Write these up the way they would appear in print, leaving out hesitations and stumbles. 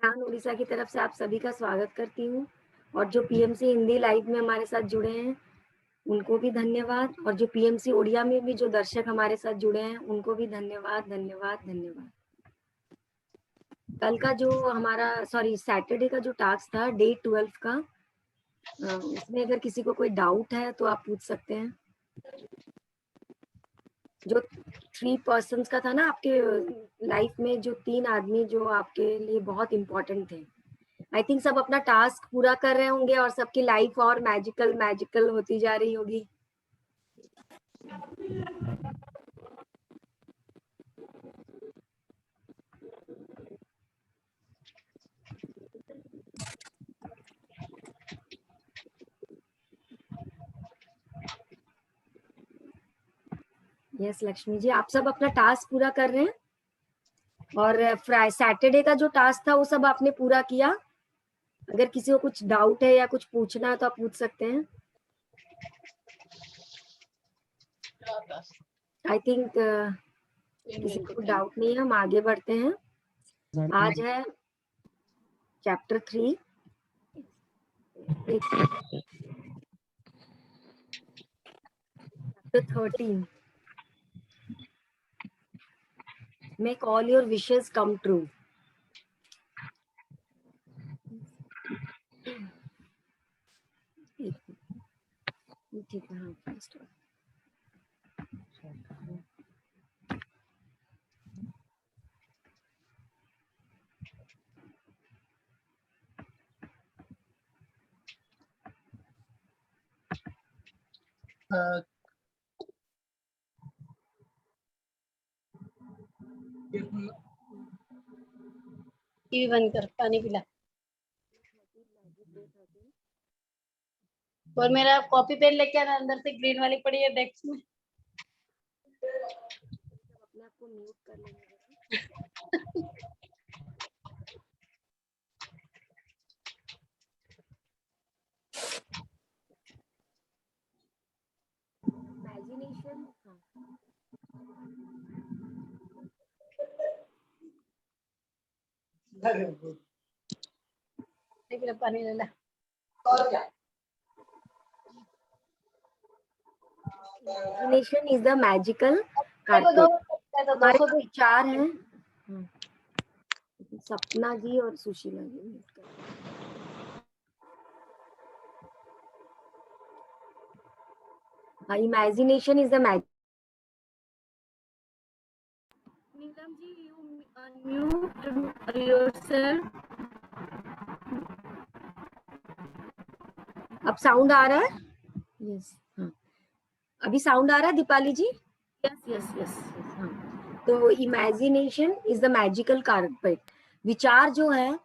किसान उड़ीसा की तरफ से आप सभी का स्वागत करती हूँ और जो पीएमसी हिंदी लाइव में हमारे साथ जुड़े हैं उनको भी धन्यवाद और जो पीएमसी उड़िया में भी जो दर्शक हमारे साथ जुड़े हैं उनको भी धन्यवाद धन्यवाद धन्यवाद। कल का जो हमारा सैटरडे का जो टास्क था डे 12 का, उसमें अगर किसी को कोई डाउट है तो आप पूछ सकते हैं। जो 3 पर्सन्स का था ना आपके लाइफ में, जो 3 आदमी जो आपके लिए बहुत इम्पोर्टेंट थे, आई थिंक सब अपना टास्क पूरा कर रहे होंगे और सबकी लाइफ और मैजिकल मैजिकल होती जा रही होगी। यस लक्ष्मी जी, आप सब अपना टास्क पूरा कर रहे हैं और सैटरडे का जो टास्क था वो सब आपने पूरा किया। अगर किसी को कुछ डाउट है या कुछ पूछना है तो आप पूछ सकते हैं। आई थिंक किसी को डाउट नहीं है, हम आगे बढ़ते हैं। आज है chapter 3, chapter 13, make all your wishes come true. ठीक है, हाँ फर्स्ट टीवी बंद कर, पानी पिला। और मेरा कॉपी पेन लेके आना, अंदर से ग्रीन वाली पड़ी है डेस्क में। अपने आप को म्यूट कर लेंगे। इमेजिनेशन, पानी ले ला। Imagination is the magical carpet. हमारे जो विचार हैं, सपना जी और Sushila ji, imagination is the magic. Neelam ji, you unmute yourself. अब साउंड आ रहा है? यस, हाँ अभी साउंड आ रहा है Deepali ji? Yes yes yes, हाँ। तो imagination is the magical carpet. विचार जो है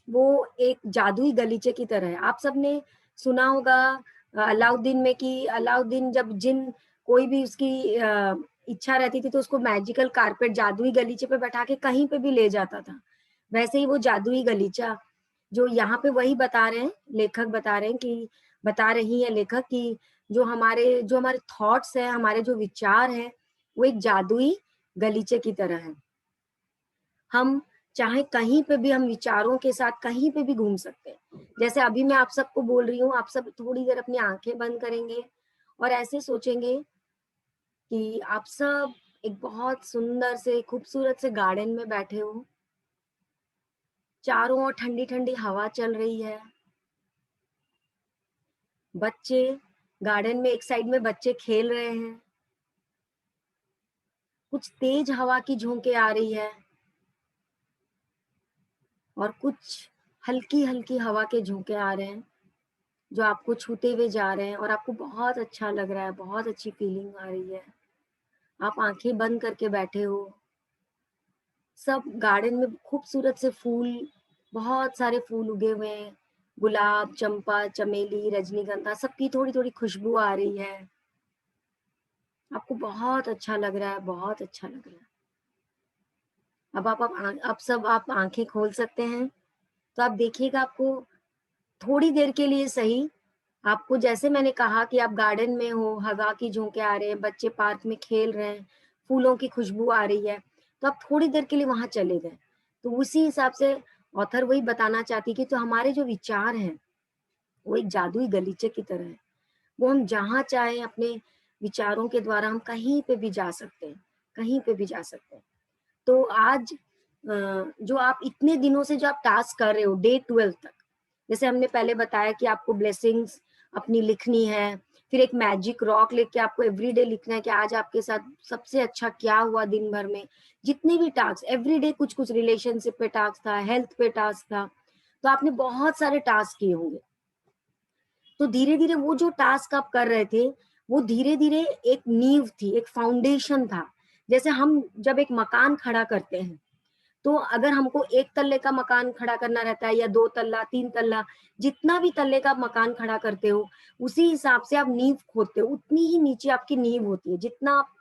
वो एक जादुई गलीचे की तरह है। आप सबने सुना होगा अलाउद्दीन में कि अलाउद्दीन जब जिन कोई भी उसकी इच्छा रहती थी तो उसको मैजिकल कारपेट, जादुई गलीचे पे बैठा के कहीं पे भी ले जाता था। वैसे ही वो जादुई गलीचा जो यहाँ पे वही बता रहे हैं, लेखक बता रहे हैं कि बता रही है लेखक कि जो हमारे थॉट्स है, हमारे जो विचार है, वो एक जादुई गलीचे की तरह है। हम चाहे कहीं पे भी हम विचारों के साथ कहीं पे भी घूम सकते हैं। जैसे अभी मैं आप सबको बोल रही हूँ, आप सब थोड़ी देर अपनी आंखें बंद करेंगे और ऐसे सोचेंगे कि आप सब एक बहुत सुंदर से खूबसूरत से गार्डन में बैठे हो। चारों ओर ठंडी ठंडी हवा चल रही है। बच्चे गार्डन में एक साइड में बच्चे खेल रहे हैं। कुछ तेज हवा की झोंके आ रही है और कुछ हल्की हल्की हवा के झोंके आ रहे हैं जो आपको छूते हुए जा रहे हैं और आपको बहुत अच्छा लग रहा है, बहुत अच्छी फीलिंग आ रही है। आप आंखें बंद करके बैठे हो। सब गार्डन में खूबसूरत से फूल, बहुत सारे फूल उगे हुए हैं। गुलाब, चंपा, चमेली, रजनीगंधा, सबकी थोड़ी थोड़ी खुशबू आ रही है। आपको बहुत अच्छा लग रहा है, बहुत अच्छा लग रहा है। अब सब आप आंखें खोल सकते हैं। तो आप देखिएगा, आपको थोड़ी देर के लिए सही, आपको जैसे मैंने कहा कि आप गार्डन में हो, हवा की झोंके आ रहे हैं, बच्चे पार्क में खेल रहे हैं, फूलों की खुशबू आ रही है, तो आप थोड़ी देर के लिए वहां चले गए। तो उसी हिसाब से ऑथर वही बताना चाहती कि तो हमारे जो विचार हैं वो एक जादुई गलीचे की तरह है, वो हम जहाँ चाहें अपने विचारों के द्वारा हम कहीं पे भी जा सकते हैं, कहीं पे भी जा सकते हैं। तो आज जो आप इतने दिनों से जो आप टास्क कर रहे हो डे 12 तक, जैसे हमने पहले बताया कि आपको ब्लेसिंग्स अपनी लिखनी है, फिर एक मैजिक रॉक लेके आपको एवरीडे लिखना है कि आज आपके साथ सबसे अच्छा क्या हुआ दिन भर में। जितने भी टास्क एवरीडे कुछ कुछ रिलेशनशिप पे टास्क था, हेल्थ पे टास्क था, तो आपने बहुत सारे टास्क किए होंगे। तो धीरे धीरे वो जो टास्क आप कर रहे थे वो धीरे धीरे एक नींव थी, एक फाउंडेशन था। जैसे हम जब एक मकान खड़ा करते हैं तो अगर हमको एक तल्ले का मकान खड़ा करना रहता है या दो तल्ला, तीन तल्ला, जितना भी तल्ले का मकान खड़ा करते हो उसी हिसाब से आप नींव खोदते हो, उतनी ही नीचे आपकी नींव होती है जितना आप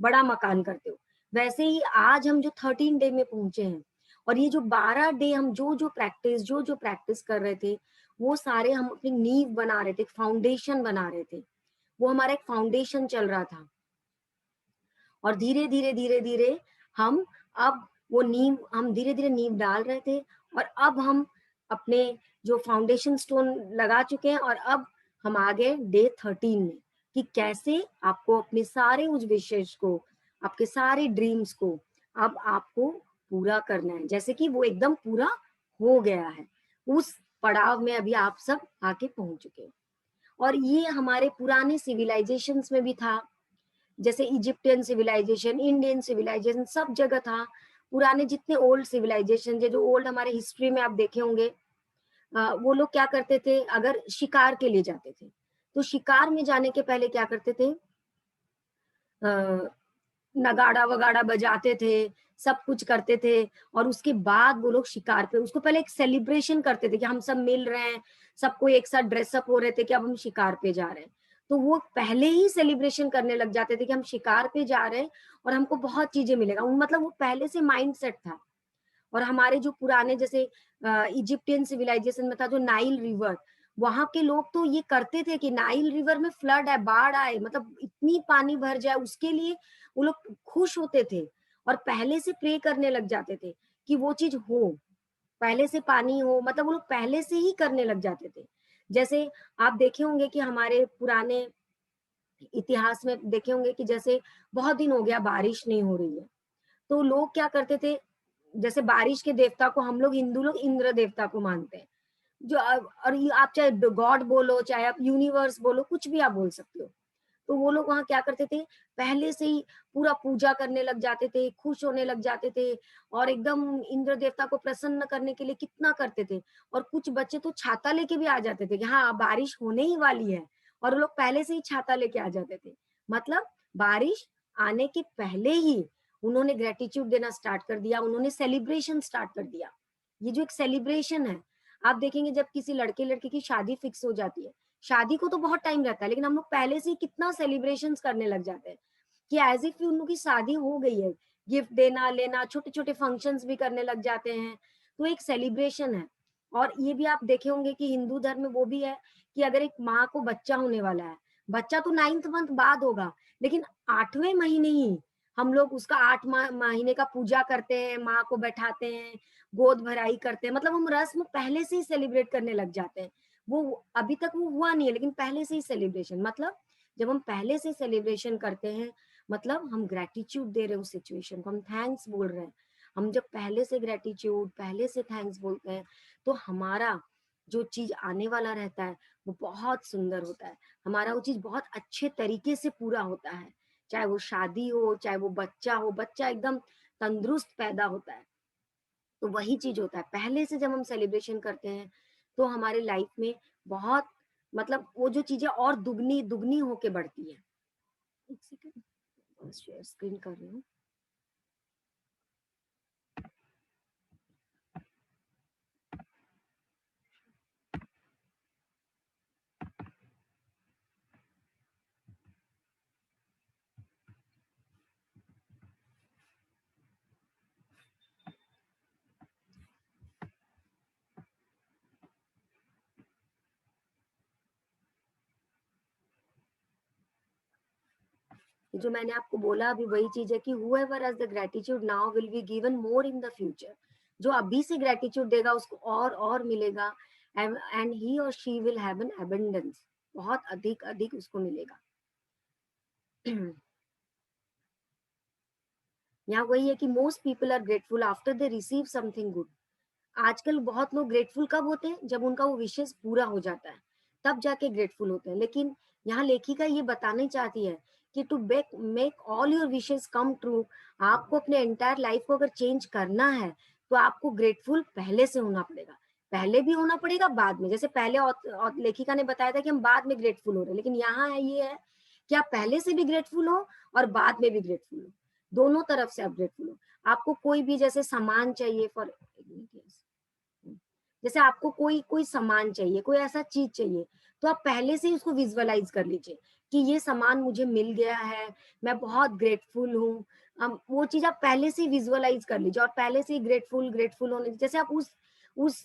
बड़ा मकान करते हो। वैसे ही आज हम जो 13 डे में पहुंचे हैं और ये जो 12 डे हम जो प्रैक्टिस कर रहे थे वो सारे हम अपनी नींव बना रहे थे, फाउंडेशन बना रहे थे। वो हमारा एक फाउंडेशन चल रहा था और धीरे धीरे धीरे धीरे हम अब वो नींव हम धीरे धीरे नींव डाल रहे थे और अब हम अपने जो फाउंडेशन स्टोन लगा चुके हैं और अब हम आ गए डे 13 में कि कैसे आपको अपने सारे उस विशेष को, आपके सारे ड्रीम्स को अब आपको पूरा करना है, जैसे कि वो एकदम पूरा हो गया है। उस पड़ाव में अभी आप सब आके पहुंच चुके हैं और ये हमारे पुराने सिविलाइजेशंस में भी था, जैसे इजिप्टियन सिविलाइजेशन, इंडियन सिविलाइजेशन, सब जगह था। पुराने जितने ओल्ड सिविलाइजेशन है, जो ओल्ड हमारे हिस्ट्री में आप देखे होंगे, वो लोग क्या करते थे, अगर शिकार के लिए जाते थे तो शिकार में जाने के पहले क्या करते थे, नगाड़ा वगाड़ा बजाते थे, सब कुछ करते थे और उसके बाद वो लोग शिकार पे उसको पहले एक सेलिब्रेशन करते थे कि हम सब मिल रहे हैं, सबको एक साथ ड्रेसअप हो रहे थे कि अब हम शिकार पे जा रहे हैं। तो वो पहले ही सेलिब्रेशन करने लग जाते थे कि हम शिकार पे जा रहे हैं और हमको बहुत चीजें मिलेगा, मतलब वो पहले से माइंड सेट था। और हमारे जो पुराने जैसे इजिप्टियन सिविलाइजेशन में था जो नाइल रिवर, वहां के लोग तो ये करते थे कि नाइल रिवर में फ्लड है, बाढ़ आए, मतलब इतनी पानी भर जाए उसके लिए वो लोग खुश होते थे और पहले से प्रे करने लग जाते थे कि वो चीज हो, पहले से पानी हो, मतलब वो लोग पहले से ही करने लग जाते थे। जैसे आप देखे होंगे कि हमारे पुराने इतिहास में देखे होंगे कि जैसे बहुत दिन हो गया बारिश नहीं हो रही है, तो लोग क्या करते थे, जैसे बारिश के देवता को हम लोग हिंदू लोग इंद्र देवता को मानते हैं, जो और ये आप चाहे गॉड बोलो चाहे आप यूनिवर्स बोलो, कुछ भी आप बोल सकते हो। तो वो लोग वहां क्या करते थे, पहले से ही पूरा पूजा करने लग जाते थे, खुश होने लग जाते थे और एकदम इंद्र देवता को प्रसन्न करने के लिए कितना करते थे। और कुछ बच्चे तो छाता लेके भी आ जाते थे कि हाँ बारिश होने ही वाली है, और वो लोग पहले से ही छाता लेके आ जाते थे। मतलब बारिश आने के पहले ही उन्होंने ग्रेटिट्यूड देना स्टार्ट कर दिया, उन्होंने सेलिब्रेशन स्टार्ट कर दिया। ये जो एक सेलिब्रेशन है, आप देखेंगे जब किसी लड़के लड़के की शादी फिक्स हो जाती है, शादी को तो बहुत टाइम रहता है लेकिन हम लोग पहले से ही कितना सेलिब्रेशंस करने लग जाते हैं कि एज इफ उन लोग की शादी हो गई है, गिफ्ट देना लेना, छोटे छोटे फंक्शंस भी करने लग जाते हैं। तो एक सेलिब्रेशन है। और ये भी आप देखे होंगे कि हिंदू धर्म में वो भी है कि अगर एक माँ को बच्चा होने वाला है, बच्चा तो 9th मंथ बाद होगा, लेकिन 8वें महीने ही हम लोग उसका 8 महीने का पूजा करते हैं, माँ को बैठाते हैं, गोद भराई करते हैं, मतलब हम रस्म पहले से ही सेलिब्रेट करने लग जाते हैं। वो अभी तक वो हुआ नहीं है लेकिन पहले से ही सेलिब्रेशन, मतलब जब हम पहले से सेलिब्रेशन करते हैं मतलब हम ग्रेटिट्यूड दे रहे हैं उस सिचुएशन को, हम थैंक्स बोल रहे हैं। हम जब पहले से ग्रेटिट्यूड, पहले से थैंक्स बोलते हैं तो हमारा जो चीज आने वाला रहता है वो बहुत सुंदर होता है, हमारा वो चीज बहुत अच्छे तरीके से पूरा होता है। चाहे वो शादी हो, चाहे वो बच्चा हो, बच्चा एकदम तंदुरुस्त पैदा होता है। तो वही चीज होता है, पहले से जब हम सेलिब्रेशन करते हैं तो हमारे लाइफ में बहुत, मतलब वो जो चीजें और दुगनी दुगनी होके बढ़ती है। एक सेकंड शेयर स्क्रीन कर रही हूँ। जो मैंने आपको बोला अभी वही चीज है कि whoever has the gratitude now will be given more in the future। जो अभी से ग्रेटिट्यूड देगा उसको और मिलेगा, एंड ही और she will have an abundance, बहुत अधिक अधिक उसको मिलेगा। यहाँ वही है कि most people are grateful after they receive something good. आजकल बहुत लोग ग्रेटफुल कब होते हैं? जब उनका वो विशेष पूरा हो जाता है, तब जाके ग्रेटफुल होते हैं। लेकिन यहाँ लेखिका ये बताना चाहती है कि to make all your wishes come true, आपको अपने एंटायर लाइफ को अगर चेंज करना है तो आपको ग्रेटफुल पहले से होना पड़ेगा। पहले भी होना पड़ेगा, बाद में। जैसे पहले लेखिका ने बताया था कि हम बाद में ग्रेटफुल हो रहे हैं, लेकिन यहाँ है ये है कि आप पहले से भी ग्रेटफुल हो और बाद में भी ग्रेटफुल हो, दोनों तरफ से आप ग्रेटफुल हो। आपको कोई भी जैसे सामान चाहिए, फॉर जैसे आपको कोई कोई सामान चाहिए, कोई ऐसा चीज चाहिए, तो आप पहले से ही उसको विजुअलाइज कर लीजिए कि ये सामान मुझे मिल गया है, मैं बहुत ग्रेटफुल हूँ। वो चीज आप पहले से ही विजुअलाइज कर लीजिए और पहले से ही ग्रेटफुल ग्रेटफुल होने, जैसे आप उस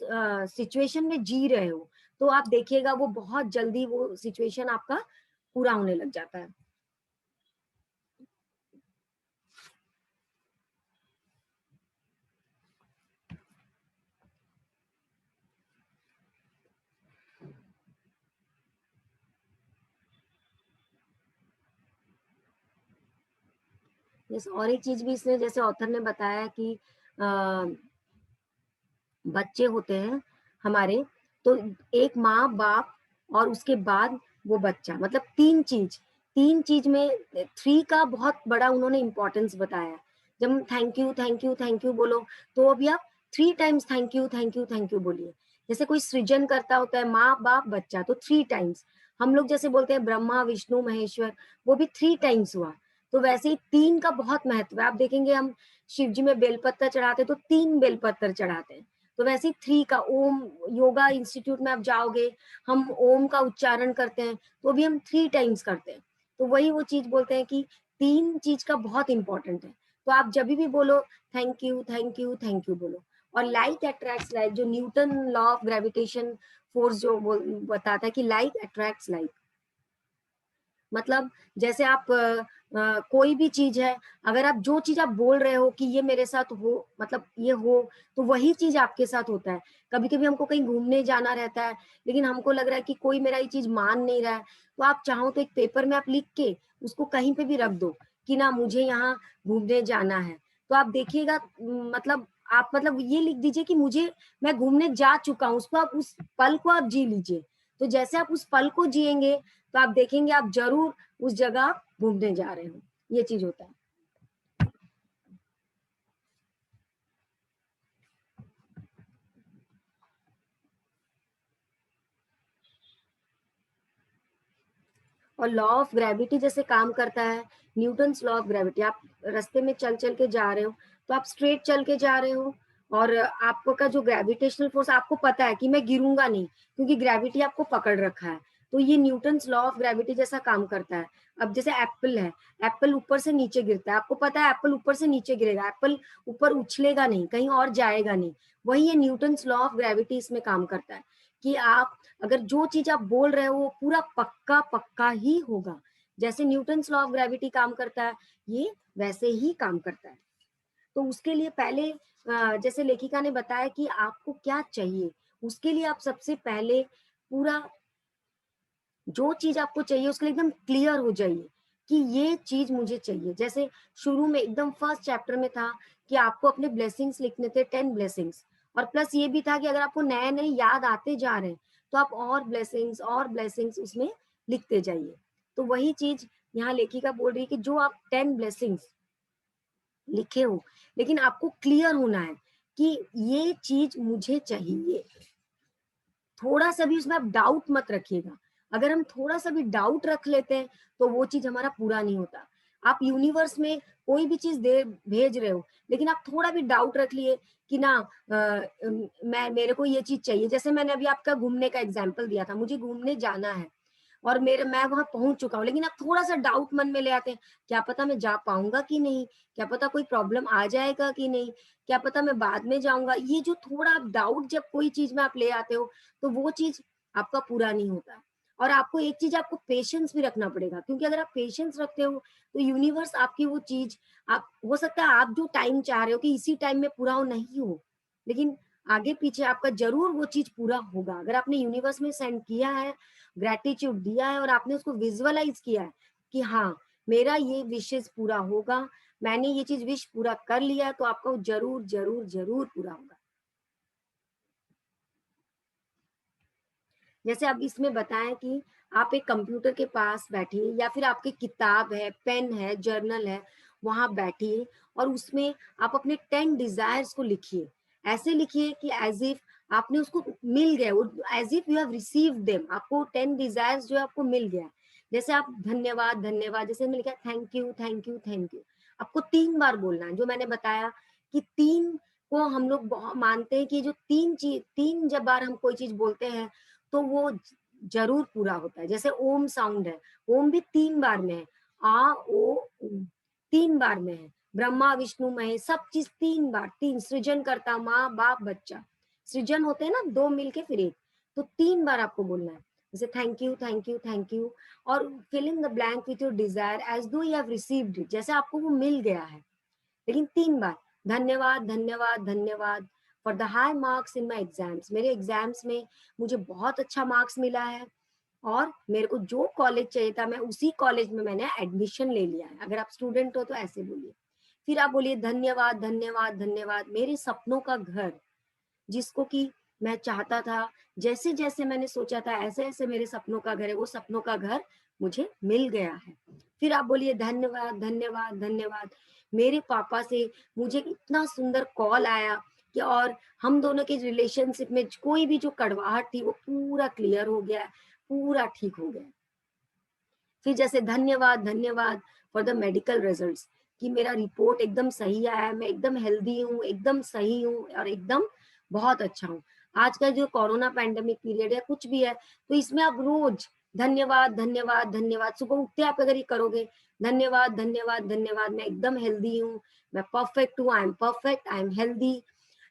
सिचुएशन में जी रहे हो, तो आप देखिएगा वो बहुत जल्दी वो सिचुएशन आपका पूरा होने लग जाता है। जैसे और एक चीज भी इसने, जैसे ऑथर ने बताया कि बच्चे होते हैं हमारे, तो एक माँ बाप और उसके बाद वो बच्चा, मतलब तीन चीज में थ्री का बहुत बड़ा उन्होंने इंपॉर्टेंस बताया। जब thank you thank you thank you बोलो, तो अभी आप 3 times thank you thank you thank you बोलिए। जैसे कोई सृजन करता होता है, माँ बाप बच्चा, तो 3 टाइम्स। हम लोग जैसे बोलते हैं ब्रह्मा विष्णु महेश्वर, वो भी 3 टाइम्स हुआ। तो वैसे ही 3 का बहुत महत्व है। आप देखेंगे हम शिव जी में बेलपत्र चढ़ाते तो 3 बेलपत्र चढ़ाते हैं। तो वैसे ही 3 का, ओम योगा इंस्टीट्यूट में आप जाओगे, हम ओम का उच्चारण करते हैं तो भी हम 3 टाइम्स करते हैं। तो वही वो चीज बोलते हैं कि 3 चीज का बहुत इंपॉर्टेंट है। तो आप जब भी बोलो thank you thank you thank you बोलो। और लाइक अट्रैक्ट्स लाइक, जो Newton law of gravitation force जो बताता है कि लाइक अट्रैक्ट्स लाइक। मतलब जैसे आप कोई भी चीज है, अगर आप जो चीज आप बोल रहे हो कि ये मेरे साथ हो, मतलब ये हो, तो वही चीज आपके साथ होता है। कभी कभी हमको कहीं घूमने जाना रहता है, लेकिन हमको लग रहा है कि कोई मेरा ये चीज मान नहीं रहा है, तो आप चाहो तो एक पेपर में आप लिख के उसको कहीं पे भी रख दो कि ना मुझे यहाँ घूमने जाना है। तो आप देखिएगा, मतलब आप मतलब ये लिख दीजिए कि मुझे, मैं घूमने जा चुका हूँ, उसको आप उस पल को आप जी लीजिए। तो जैसे आप उस पल को जिएंगे तो आप देखेंगे आप जरूर उस जगह घूमने जा रहे हो। ये चीज होता है। और लॉ ऑफ ग्रेविटी जैसे काम करता है, न्यूटन्स लॉ ऑफ ग्रेविटी, आप रास्ते में चल चल के जा रहे हो, तो आप स्ट्रेट चल के जा रहे हो, और आपका जो ग्रेविटेशनल फोर्स, आपको पता है कि मैं गिरूंगा नहीं क्योंकि ग्रेविटी आपको पकड़ रखा है। तो ये न्यूटन्स लॉ ऑफ ग्रेविटी जैसा काम करता है। अब जैसे एप्पल है, एप्पल ऊपर से नीचे गिरता है, आपको पता है एप्पल ऊपर से नीचे गिरेगा, एप्पल ऊपर उछलेगा नहीं, कहीं और जाएगा नहीं। वही ये न्यूटन्स लॉ ऑफ ग्रेविटी इसमें काम करता है कि आप अगर जो चीज आप बोल रहे हो वो पूरा पक्का पक्का ही होगा। जैसे न्यूटन्स लॉ ऑफ ग्रेविटी काम करता है, ये वैसे ही काम करता है। तो उसके लिए पहले जैसे लेखिका ने बताया कि आपको क्या चाहिए, उसके लिए आप सबसे पहले पूरा जो चीज आपको चाहिए उसके लिए एकदम क्लियर हो जाइए कि ये चीज मुझे चाहिए। जैसे शुरू में एकदम फर्स्ट चैप्टर में था कि आपको अपने ब्लेसिंग्स लिखने थे, 10 ब्लेसिंग्स, और प्लस ये भी था कि अगर आपको नए नए याद आते जा रहे हैं तो आप और ब्लेसिंग्स उसमें लिखते जाइए। तो वही चीज यहाँ लेखिका बोल रही है कि जो आप 10 ब्लेसिंग्स लिखे हो, लेकिन आपको क्लियर होना है कि ये चीज मुझे चाहिए। थोड़ा सा भी उसमें आप डाउट मत रखिएगा। अगर हम थोड़ा सा भी डाउट रख लेते हैं तो वो चीज हमारा पूरा नहीं होता। आप यूनिवर्स में कोई भी चीज दे भेज रहे हो, लेकिन आप थोड़ा भी डाउट रख लिए कि ना मैं, मेरे को ये चीज चाहिए। जैसे मैंने अभी आपका घूमने का एग्जाम्पल दिया था, मुझे घूमने जाना है और मेरे, मैं वहां पहुंच चुका हूँ, लेकिन आप थोड़ा सा डाउट मन में ले आते हैं, क्या पता मैं जा पाऊंगा कि नहीं, क्या पता कोई प्रॉब्लम आ जाएगा कि नहीं, क्या पता मैं बाद में जाऊंगा। ये जो थोड़ा डाउट जब कोई चीज में आप ले आते हो तो वो चीज आपका पूरा नहीं होता। और आपको एक चीज, आपको पेशेंस भी रखना पड़ेगा, क्योंकि अगर आप पेशेंस रखते हो तो यूनिवर्स आपकी वो चीज, आप हो सकता है आप जो टाइम चाह रहे हो कि इसी टाइम में पूरा हो, नहीं हो, लेकिन आगे पीछे आपका जरूर वो चीज पूरा होगा। अगर आपने यूनिवर्स में सेंड किया है, ग्रेटिट्यूड दिया है और आपने उसको विजुअलाइज किया है कि हाँ मेरा ये विशेष पूरा होगा, मैंने ये चीज विश पूरा कर लिया, तो आपका वो जरूर जरूर जरूर पूरा होगा। जैसे अब इसमें बताएं कि आप एक कंप्यूटर के पास बैठिए या फिर आपकी किताब है, पेन है, जर्नल है, वहां बैठिए और उसमें आप अपने 10 डिजायर्स को लिखिए। ऐसे लिखिए कि एज इफ आपने उसको मिल गया, as if you have received them, आपको 10 डिजायर्स जो है आपको मिल गया। जैसे आप धन्यवाद धन्यवाद, जैसे मैंने लिखा thank you thank you thank you, आपको 3 बार बोलना है। जो मैंने बताया कि 3 को हम लोग मानते हैं कि जो 3 जब बार हम कोई चीज बोलते हैं तो वो जरूर पूरा होता है। जैसे ओम साउंड है, ओम भी 3 बार में है, आ ओ उम, 3 बार में है। ब्रह्मा विष्णु महेश सब चीज 3 बार, 3 सृजन करता, माँ बाप बच्चा, सृजन होते हैं ना 2 मिलके फिर एक, तो 3 बार आपको बोलना है। जैसे thank you thank you thank you, और fill in the blank with your desire as though you have received it, जैसे आपको वो मिल गया है। लेकिन 3 बार धन्यवाद धन्यवाद धन्यवाद for the high marks in my exams, मेरे एग्जाम्स में मुझे बहुत अच्छा मार्क्स मिला है और मेरे को जो कॉलेज चाहिए था मैं उसी कॉलेज में मैंने एडमिशन ले लिया है। अगर आप स्टूडेंट हो तो ऐसे बोलिए। फिर आप बोलिए धन्यवाद धन्यवाद धन्यवाद मेरे सपनों का घर, जिसको कि मैं चाहता था, जैसे जैसे मैंने सोचा था ऐसे ऐसे मेरे सपनों का घर है, वो सपनों का घर मुझे मिल गया है। फिर आप बोलिए धन्यवाद धन्यवाद धन्यवाद मेरे पापा से मुझे इतना सुंदर कॉल आया कि, और हम दोनों के रिलेशनशिप में कोई भी जो कड़वाहट थी वो पूरा क्लियर हो गया, पूरा ठीक हो गया। फिर जैसे धन्यवाद धन्यवाद फॉर द मेडिकल रिजल्ट्स, कि मेरा रिपोर्ट एकदम सही आया है, मैं एकदम हेल्दी हूँ, एकदम सही हूँ और एकदम बहुत अच्छा हूँ। आज का जो कोरोना पैंडेमिक पीरियड है कुछ भी है, तो इसमें आप रोज धन्यवाद धन्यवाद धन्यवाद, सुबह उठते आप अगर ये करोगे धन्यवाद धन्यवाद धन्यवाद मैं एकदम हेल्दी हूँ, मैं परफेक्ट हूँ, I am perfect, I am healthy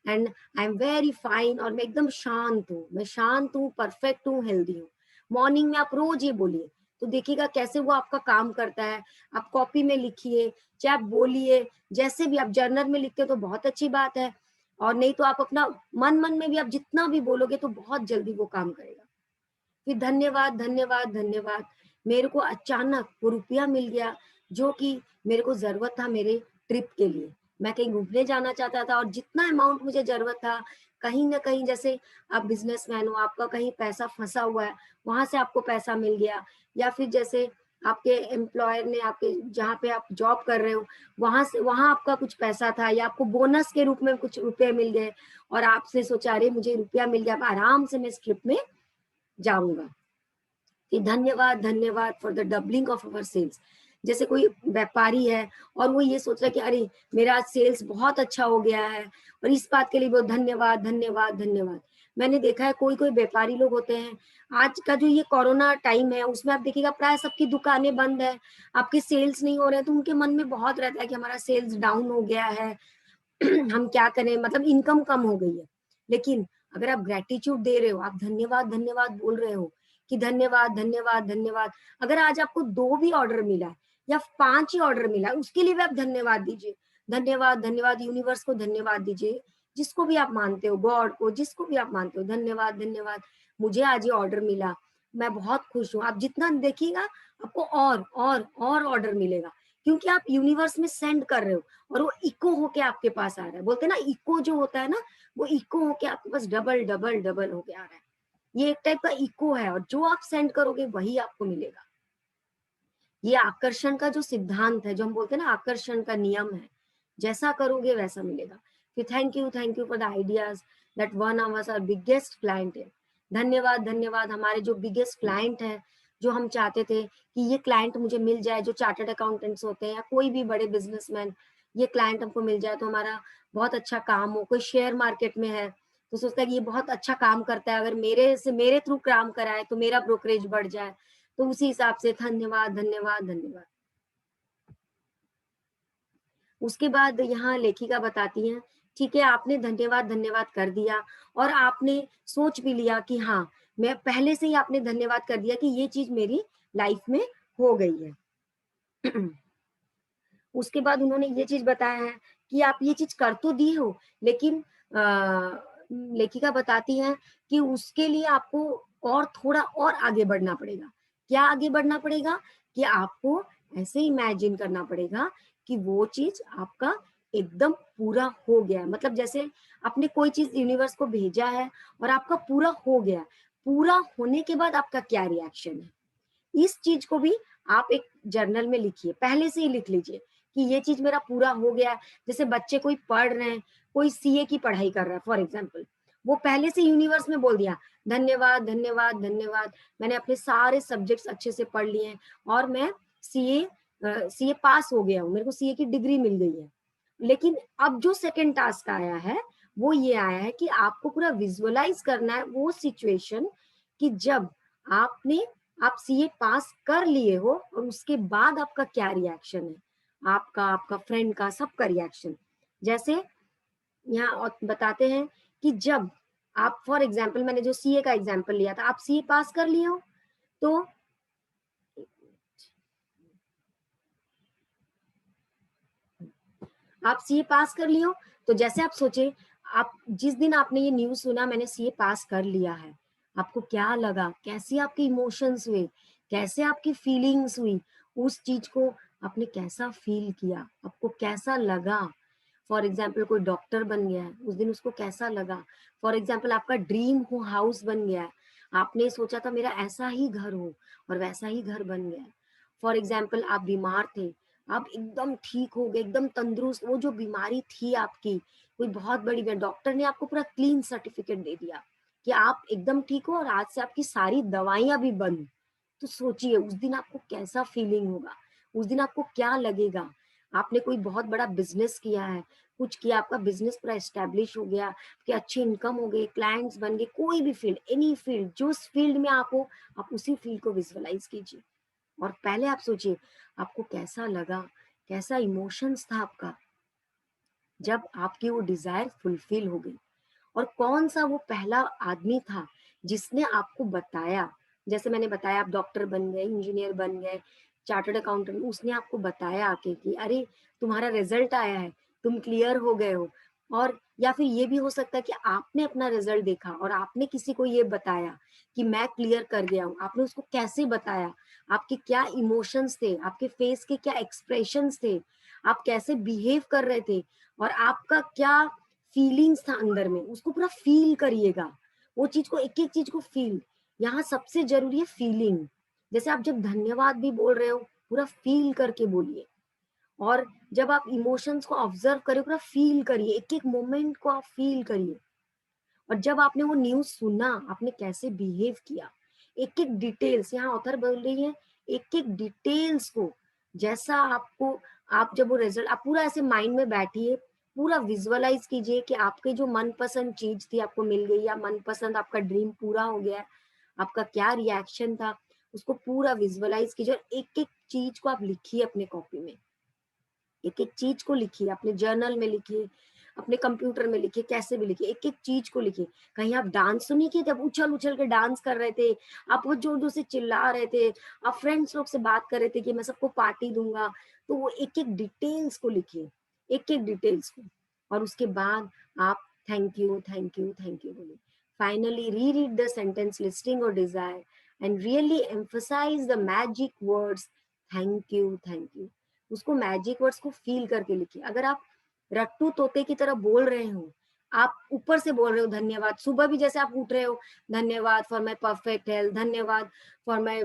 and I am very fine, और मैं एकदम शांत हूँ, मैं शांत हूँ, परफेक्ट हूँ, हेल्दी हूँ। मॉर्निंग में आप रोज ये बोलिए तो देखिएगा कैसे वो आपका काम करता है। आप कॉपी में लिखिए, चाहे आप बोलिए, जैसे भी आप जर्नल में लिखते हो तो बहुत अच्छी बात है, और नहीं तो आप अपना मन मन में भी आप जितना भी बोलोगे तो बहुत जल्दी वो काम करेगा। फिर धन्यवाद धन्यवाद धन्यवाद मेरे को अचानक वो रुपया मिल गया जो कि मेरे को जरूरत था मेरे ट्रिप के लिए। मैं कहीं घूमने जाना चाहता था और जितना अमाउंट मुझे जरूरत था, कहीं ना कहीं जैसे आप बिजनेसमैन हो, आपका कहीं पैसा फंसा हुआ है, वहां से आपको पैसा मिल गया, या फिर जैसे आपके एम्प्लॉयर ने आपके जहाँ पे आप जॉब कर रहे हो वहां से, वहां आपका कुछ पैसा था या आपको बोनस के रूप में कुछ रुपए मिल गए और आपसे सोचा अरे मुझे रुपया मिल गया, अब आराम से मैं इस ट्रिप में जाऊंगा। कि धन्यवाद धन्यवाद for the doubling of our sales, जैसे कोई व्यापारी है और वो ये सोच रहा है कि अरे मेरा आज सेल्स बहुत अच्छा हो गया है, और इस बात के लिए वो धन्यवाद धन्यवाद धन्यवाद। मैंने देखा है कोई कोई व्यापारी लोग होते हैं, आज का जो ये कोरोना टाइम है उसमें आप देखिएगा प्राय सबकी दुकानें बंद है, आपके सेल्स नहीं हो रहे हैं, तो उनके मन में बहुत रहता है कि हमारा सेल्स डाउन हो गया है, हम क्या करें, मतलब इनकम कम हो गई है। लेकिन अगर आप ग्रेटिट्यूड दे रहे हो, आप धन्यवाद धन्यवाद बोल रहे हो कि धन्यवाद धन्यवाद धन्यवाद, अगर आज आपको 2 भी ऑर्डर मिला है या 5 ही ऑर्डर मिला है उसके लिए भी आप धन्यवाद दीजिए। धन्यवाद धन्यवाद यूनिवर्स को धन्यवाद दीजिए, जिसको भी आप मानते हो, गॉड को, जिसको भी आप मानते हो, धन्यवाद धन्यवाद मुझे आज ये ऑर्डर मिला, मैं बहुत खुश हूँ। आप जितना देखिएगा आपको और ऑर्डर मिलेगा, क्योंकि आप यूनिवर्स में सेंड कर रहे हो और वो इको होके आपके पास आ रहा है। बोलते हैं ना इको जो होता है ना, वो इको होके आपके पास डबल डबल डबल होके आ रहा है। ये एक टाइप का इको है और जो आप सेंड करोगे वही आपको मिलेगा। ये आकर्षण का जो सिद्धांत है, जो हम बोलते हैं ना आकर्षण का नियम है, जैसा करोगे वैसा मिलेगा। फिर thank you for the ideas that one of us our biggest client है। धन्यवाद धन्यवाद हमारे जो बिगेस्ट क्लाइंट है, जो हम चाहते थे कि ये क्लाइंट मुझे मिल जाए, जो चार्टर्ड अकाउंटेंट्स होते हैं या कोई भी बड़े बिजनेसमैन, ये क्लाइंट हमको मिल जाए तो हमारा बहुत अच्छा काम हो। कोई शेयर मार्केट में है तो सोचता है कि ये बहुत अच्छा काम करता है, अगर मेरे थ्रू काम कराए तो मेरा ब्रोकरेज बढ़ जाए, तो उसी हिसाब से धन्यवाद धन्यवाद धन्यवाद। उसके बाद यहाँ लेखिका बताती हैं, ठीक है आपने धन्यवाद धन्यवाद कर दिया और आपने सोच भी लिया कि हाँ मैं पहले से ही आपने धन्यवाद कर दिया कि ये चीज मेरी लाइफ में हो गई है। उसके बाद उन्होंने ये चीज बताया है कि आप ये चीज कर तो दी हो, लेकिन लेखिका बताती हैं कि उसके लिए आपको और थोड़ा और आगे बढ़ना पड़ेगा। क्या आगे बढ़ना पड़ेगा? कि आपको ऐसे इमेजिन करना पड़ेगा कि वो चीज़ आपका एकदम पूरा हो गया है। मतलब जैसे आपने कोई चीज़ यूनिवर्स को भेजा है और आपका पूरा हो गया। पूरा होने के बाद आपका क्या रिएक्शन है? इस चीज़ को भी आप एक जर्नल में लिखिए, पहले से ही लिख लीजिए कि ये चीज़ मेरा पूरा हो गया है। जैसे बच्चे कोई पढ़ रहे हैं, कोई सीए की पढ़ाई कर रहा है फॉर एग्ज़ाम्पल, वो पहले से यूनिवर्स में बोल दिया, धन्यवाद, धन्यवाद, धन्यवाद, मैंने अपने सारे सब्जेक्ट्स अच्छे से पढ़ लिए हैं और मैं सीए सीए पास हो गया हूँ, मेरे को सीए की डिग्री मिल गई है। लेकिन अब जो सेकंड टास्क आया है, वो ये आया है कि आपको पूरा विजुअलाइज़ करना है वो सिचुएशन कि जब आपने आप सीए पास कर लिए हो और उसके बाद आपका क्या रिएक्शन है, आपका, आपका फ्रेंड का, सबका रिएक्शन। जैसे यहाँ बताते हैं कि जब आप फॉर एग्जाम्पल, मैंने जो सीए का एग्जाम्पल लिया था, आप सीए पास कर लिए हो तो आप सीए पास कर लिए हो तो जैसे आप सोचे, आप जिस दिन आपने ये न्यूज़ सुना मैंने सीए पास कर लिया है, आपको क्या लगा? कैसे आपके इमोशंस हुए? कैसे आपकी फीलिंग्स हुई? उस चीज़ को आपने कैसा फ़ील किया? आपको कैसा लगा? फॉर एग्ज़ाम्पल कोई डॉक्टर बन गया है, उस दिन उसको कैसा लगा? फॉर एग्ज़ाम्पल आपका ड्रीम हो हाउस बन गया है, आपने सोचा था मेरा ऐसा ही घर हो और वैसा ही घर बन गया है। फॉर एग्ज़ाम्पल आप बीमार थे, आप एकदम ठीक हो गए, एकदम तंदुरुस्त, वो जो बीमारी थी आपकी, कोई बहुत बड़ी डॉक्टर ने आपको पूरा क्लीन सर्टिफिकेट दे दिया कि आप एकदम ठीक हो और आज से आपकी सारी दवाइयाँ भी बंद। तो सोचिए उस दिन आपको कैसा फीलिंग होगा? उस दिन आपको क्या लगेगा? आपने कोई बहुत बड़ा बिज़नेस किया है, कुछ किया, आपका बिज़नेस पूरा एस्टेब्लिश हो गया, आपकी अच्छी इनकम हो गई, क्लाइंट्स बन गए, कोई भी फील्ड, एनी फील्ड, जिस फील्ड में आप हो, आप उसी फील्ड को विजुअलाइज़ कीजिए। और पहले आप सोचिए आपको कैसा लगा, कैसा इमोशंस था आपका जब आपकी वो डिजायर फुलफिल हो गई, और कौन सा वो पहला आदमी था जिसने आपको बताया, जैसे मैंने बताया आप डॉक्टर बन गए, इंजीनियर बन गए, चार्टर्ड अकाउंटेंट, उसने आपको बताया आके कि अरे तुम्हारा रिजल्ट आया है, तुम क्लियर हो गए हो। और या फिर ये भी हो सकता है कि आपने अपना रिजल्ट देखा और आपने किसी को ये बताया कि मैं क्लियर कर गया हूँ, आपने उसको कैसे बताया, आपके क्या इमोशंस थे, आपके फेस के क्या एक्सप्रेशंस थे, आप कैसे बिहेव कर रहे थे, और आपका क्या फीलिंग्स था अंदर में, उसको पूरा फील करिएगा। वो चीज़ को, एक-एक चीज़ को फील, यहाँ सबसे ज़रूरी है फीलिंग। जैसे आप जब धन्यवाद भी बोल रहे हो, पूरा फील करके बोलिए, और जब आप इमोशंस को ऑब्ज़र्व करें, पूरा फील करिए, एक-एक मोमेंट को आप फील करिए। और जब आपने वो न्यूज़ सुना, आपने कैसे बिहेव किया, एक-एक डिटेल्स, यहाँ ऑथर बोल रही है, एक-एक डिटेल्स को, जैसा आपको, आप जब वो रिज़ल्ट, आप पूरा ऐसे माइंड में बैठिए, पूरा विज़ुअलाइज़ कीजिए कि आपकी जो मनपसंद चीज़ थी आपको मिल गई, या मनपसंद आपका ड्रीम पूरा हो गया है, आपका क्या रिएक्शन था, उसको पूरा विज़ुअलाइज़ कीजिए और एक-एक चीज़ को आप लिखिए अपने कॉपी में। एक-एक चीज़ को लिखिए, अपने जर्नल में लिखिए, अपने कंप्यूटर में लिखिए, कैसे भी लिखिए, एक-एक चीज़ को लिखिए। कहीं आप डांस तो नहीं किए थे, आप उछल-उछल के डांस कर रहे थे, आप बहुत ज़ोर-ज़ोर से चिल्ला रहे थे, आप फ्रेंड्स लोग से बात कर रहे थे कि मैं सबको पार्टी दूँगा, तो वो एक-एक डिटेल्स को लिखिए, एक-एक डिटेल्स को, और उसके बाद आप thank you, thank you, thank you बोलिए। Finally, reread the sentence listing or desire and really emphasize the magic words thank you, thank you. उसको मैजिक वर्ड्स को फील करके लिखिए। अगर आप रट्टू तोते की तरह बोल रहे हो, आप ऊपर से बोल रहे हो धन्यवाद, सुबह भी जैसे आप उठ रहे हो, धन्यवाद फॉर माय परफेक्ट हेल्थ, धन्यवाद फॉर माय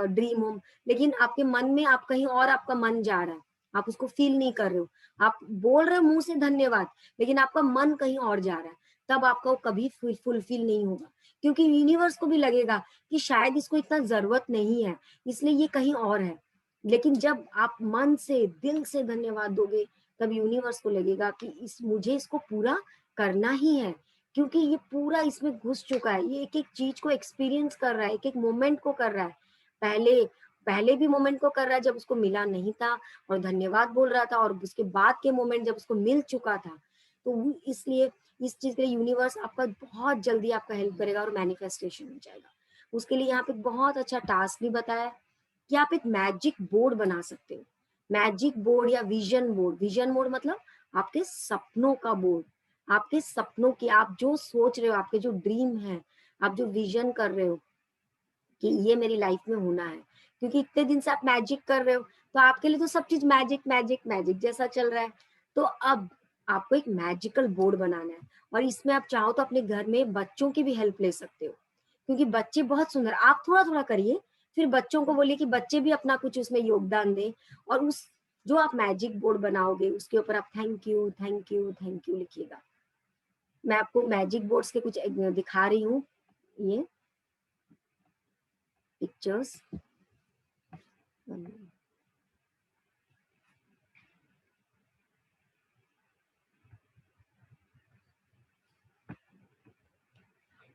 ड्रीम होम, लेकिन आपके मन में आप कहीं और, आपका मन जा रहा है, आप उसको फील नहीं कर रहे हो। आप बोल रहे हो मुँह से धन्यवाद, लेकिन आपका मन कहीं और जा रहा है, तब आपका वो कभी फुलफिल नहीं होगा। क्योंकि यूनिवर्स को भी लगेगा कि शायद इसको इतना ज़रूरत नहीं है, इसलिए ये कहीं और है। लेकिन जब आप मन से, दिल से धन्यवाद दोगे, तब यूनिवर्स को लगेगा कि इस मुझे इसको पूरा करना ही है, क्योंकि ये पूरा इसमें घुस चुका है, ये एक-एक चीज़ को एक्सपीरियंस कर रहा है, एक-एक मोमेंट को कर रहा है। पहले पहले भी मोमेंट को कर रहा है जब उसको मिला नहीं था और धन्यवाद बोल रहा था, और उसके बाद के मोमेंट जब उसको मिल चुका था। तो वो इसलिए इस चीज़ के लिए यूनिवर्स आपका बहुत जल्दी आपका हेल्प करेगा और मैनिफेस्टेशन हो जाएगा। उसके लिए यहाँ पे बहुत अच्छा टास्क भी बताया है कि आप एक मैजिक बोर्ड बना सकते हो। मैजिक बोर्ड या विजन बोर्ड, विजन बोर्ड मतलब आपके सपनों का बोर्ड। आपके सपनों की, आप जो सोच रहे हो, आपके जो ड्रीम है, आप जो विजन कर रहे हो कि ये मेरी लाइफ में होना है, क्योंकि इतने दिन से आप मैजिक कर रहे हो, तो आपके लिए तो सब चीज मैजिक मैजिक मैजिक जैसा चल रहा है। तो अब आपको एक मैजिकल बोर्ड बनाना है, और इसमें आप चाहो तो अपने घर में बच्चों की भी हेल्प ले सकते हो, क्योंकि बच्चे बहुत सुंदर, आप थोड़ा थोड़ा करिए, फिर बच्चों को बोलिए कि बच्चे भी अपना कुछ उसमें योगदान दें, और उस जो आप मैजिक बोर्ड बनाओगे उसके ऊपर आप thank you thank you thank you लिखिएगा। मैं आपको मैजिक बोर्ड्स के कुछ दिखा रही हूँ, ये पिक्चर्स।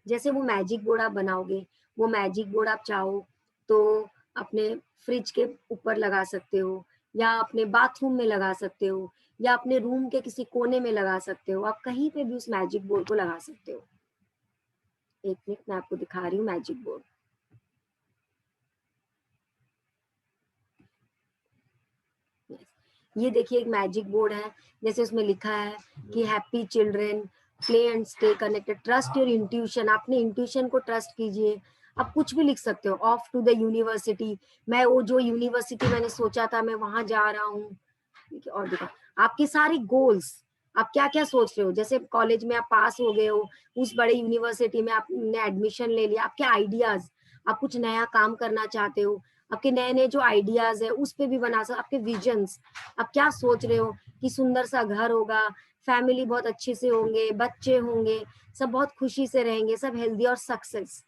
जैसे वो मैजिक बोर्ड आप बनाओगे, वो मैजिक बोर्ड आप चाहो तो अपने फ्रिज के ऊपर लगा सकते हो, या अपने बाथरूम में लगा सकते हो, या अपने रूम के किसी कोने में लगा सकते हो, आप कहीं पे भी उस मैजिक बोर्ड को लगा सकते हो। एक मिनट, मैं आपको दिखा रही हूँ मैजिक बोर्ड। ये देखिए एक मैजिक बोर्ड है, जैसे उसमें लिखा है कि happy children play and stay connected, trust your intuition, अपने इंट्यूशन को ट्रस्ट कीजिए। आप कुछ भी लिख सकते हो, ऑफ टू द यूनिवर्सिटी, मैं वो जो यूनिवर्सिटी मैंने सोचा था मैं वहां जा रहा हूँ। और देखो आपके सारे गोल्स, आप क्या क्या सोच रहे हो, जैसे कॉलेज में आप पास हो गए हो, उस बड़े यूनिवर्सिटी में आपने एडमिशन ले लिया, आपके आइडियाज, आप कुछ नया काम करना चाहते हो, आपके नए नए जो आइडियाज है उस पे भी बना सकते, आपके विजन्स, आप क्या सोच रहे हो कि सुंदर सा घर होगा, फैमिली बहुत अच्छे से होंगे, बच्चे होंगे, सब बहुत खुशी से रहेंगे, सब हेल्दी और सक्सेस,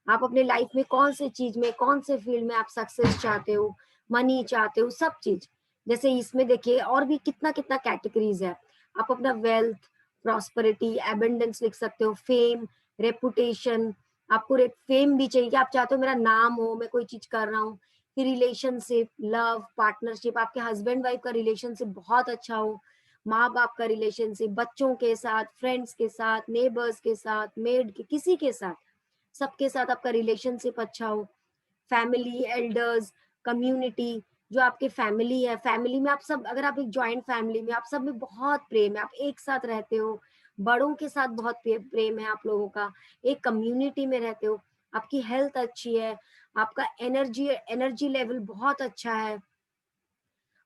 आप अपने लाइफ में कौन से चीज में, कौन से फील्ड में आप सक्सेस चाहते हो, मनी चाहते हो, सब चीज। जैसे इसमें देखिए और भी कितना कितना कैटेगरीज है, आप अपना वेल्थ, प्रॉस्पेरिटी, एबंडेंस लिख सकते हो, फेम, रेपुटेशन, आपको फेम भी चाहिए कि आप चाहते हो मेरा नाम हो, मैं कोई चीज कर रहा हूँ, फिर रिलेशनशिप, लव, पार्टनरशिप, आपके हस्बैंड वाइफ का रिलेशनशिप बहुत अच्छा हो, माँ बाप का रिलेशनशिप, बच्चों के साथ, फ्रेंड्स के साथ, नेबर्स के साथ, मेड के, किसी के साथ, सबके साथ आपका रिलेशनशिप अच्छा हो, फैमिली, एल्डर्स, कम्युनिटी, जो आपके फैमिली है, फैमिली में आप सब, अगर आप एक जॉइंट फैमिली में, आप सब में बहुत प्रेम है, आप एक साथ रहते हो, बड़ों के साथ बहुत प्रेम है आप लोगों का, एक कम्युनिटी में रहते हो, आपकी हेल्थ अच्छी है, आपका एनर्जी एनर्जी लेवल बहुत अच्छा है,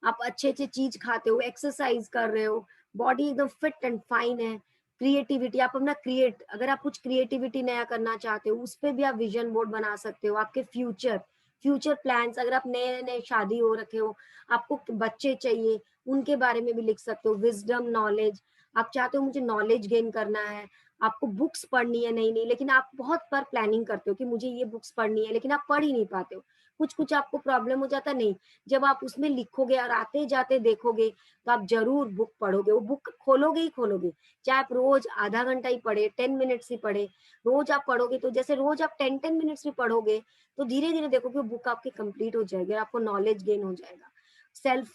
आप अच्छे अच्छे चीज खाते हो, एक्सरसाइज कर रहे हो, बॉडी एकदम फिट एंड फाइन है, क्रिएटिविटी, आप अपना क्रिएट, अगर आप कुछ क्रिएटिविटी नया करना चाहते हो उस पर भी आप विजन बोर्ड बना सकते हो, आपके फ्यूचर फ्यूचर प्लान्स, अगर आप नए नए शादी हो रखे हो, आपको बच्चे चाहिए, उनके बारे में भी लिख सकते हो, विजडम, नॉलेज, आप चाहते हो मुझे नॉलेज गेन करना है, आपको बुक्स पढ़नी है, नहीं नहीं, लेकिन आप बहुत बार प्लानिंग करते हो कि मुझे ये बुक्स पढ़नी है, लेकिन आप पढ़ ही नहीं पाते हो, कुछ कुछ आपको प्रॉब्लम हो जाता, नहीं, जब आप उसमें लिखोगे और आते जाते देखोगे तो आप जरूर बुक पढ़ोगे, वो बुक खोलोगे ही खोलोगे, चाहे आप रोज आधा घंटा ही पढ़े, 10 मिनट्स ही पढ़े, रोज आप पढ़ोगे, तो जैसे रोज आप 10 मिनट्स भी पढ़ोगे तो धीरे धीरे देखोगे वो बुक आपकी कंप्लीट हो जाएगी और आपको नॉलेज गेन हो जाएगा। सेल्फ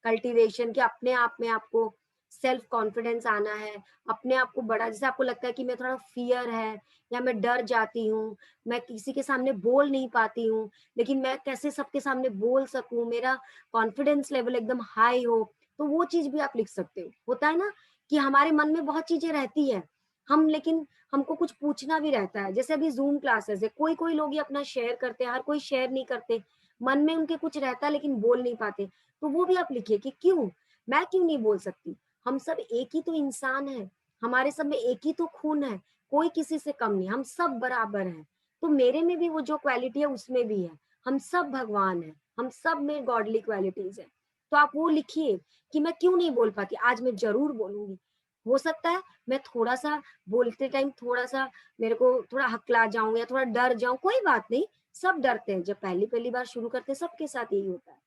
कल्टीवेशन, कि अपने आप में आपको सेल्फ कॉन्फिडेंस आना है, अपने आप को बड़ा, जैसे आपको लगता है कि मैं थोड़ा फियर है, या मैं डर जाती हूँ, मैं किसी के सामने बोल नहीं पाती हूँ, लेकिन मैं कैसे सबके सामने बोल सकूं, मेरा कॉन्फिडेंस लेवल एकदम हाई हो, तो वो चीज भी आप लिख सकते हो। होता है ना कि हमारे मन में बहुत चीजें रहती है, हम लेकिन हमको कुछ पूछना भी रहता है, जैसे अभी जूम क्लासेस है, कोई कोई लोग ही अपना शेयर करते हैं, हर कोई शेयर नहीं करते, मन में उनके कुछ रहता है लेकिन बोल नहीं पाते, तो वो भी आप लिखिए कि क्यों, मैं क्यों नहीं बोल सकती, हम सब एक ही तो इंसान है, हमारे सब में एक ही तो खून है, कोई किसी से कम नहीं, हम सब बराबर हैं, तो मेरे में भी वो जो क्वालिटी है उसमें भी है, हम सब भगवान हैं, हम सब में गॉडली क्वालिटीज है, तो आप वो लिखिए कि मैं क्यों नहीं बोल पाती, आज मैं जरूर बोलूंगी, हो सकता है मैं थोड़ा सा बोलते टाइम थोड़ा सा मेरे को थोड़ा हकला जाऊं या थोड़ा डर जाऊं, कोई बात नहीं, सब डरते हैं, जब पहली पहली बार शुरू करते हैं सबके साथ यही होता है।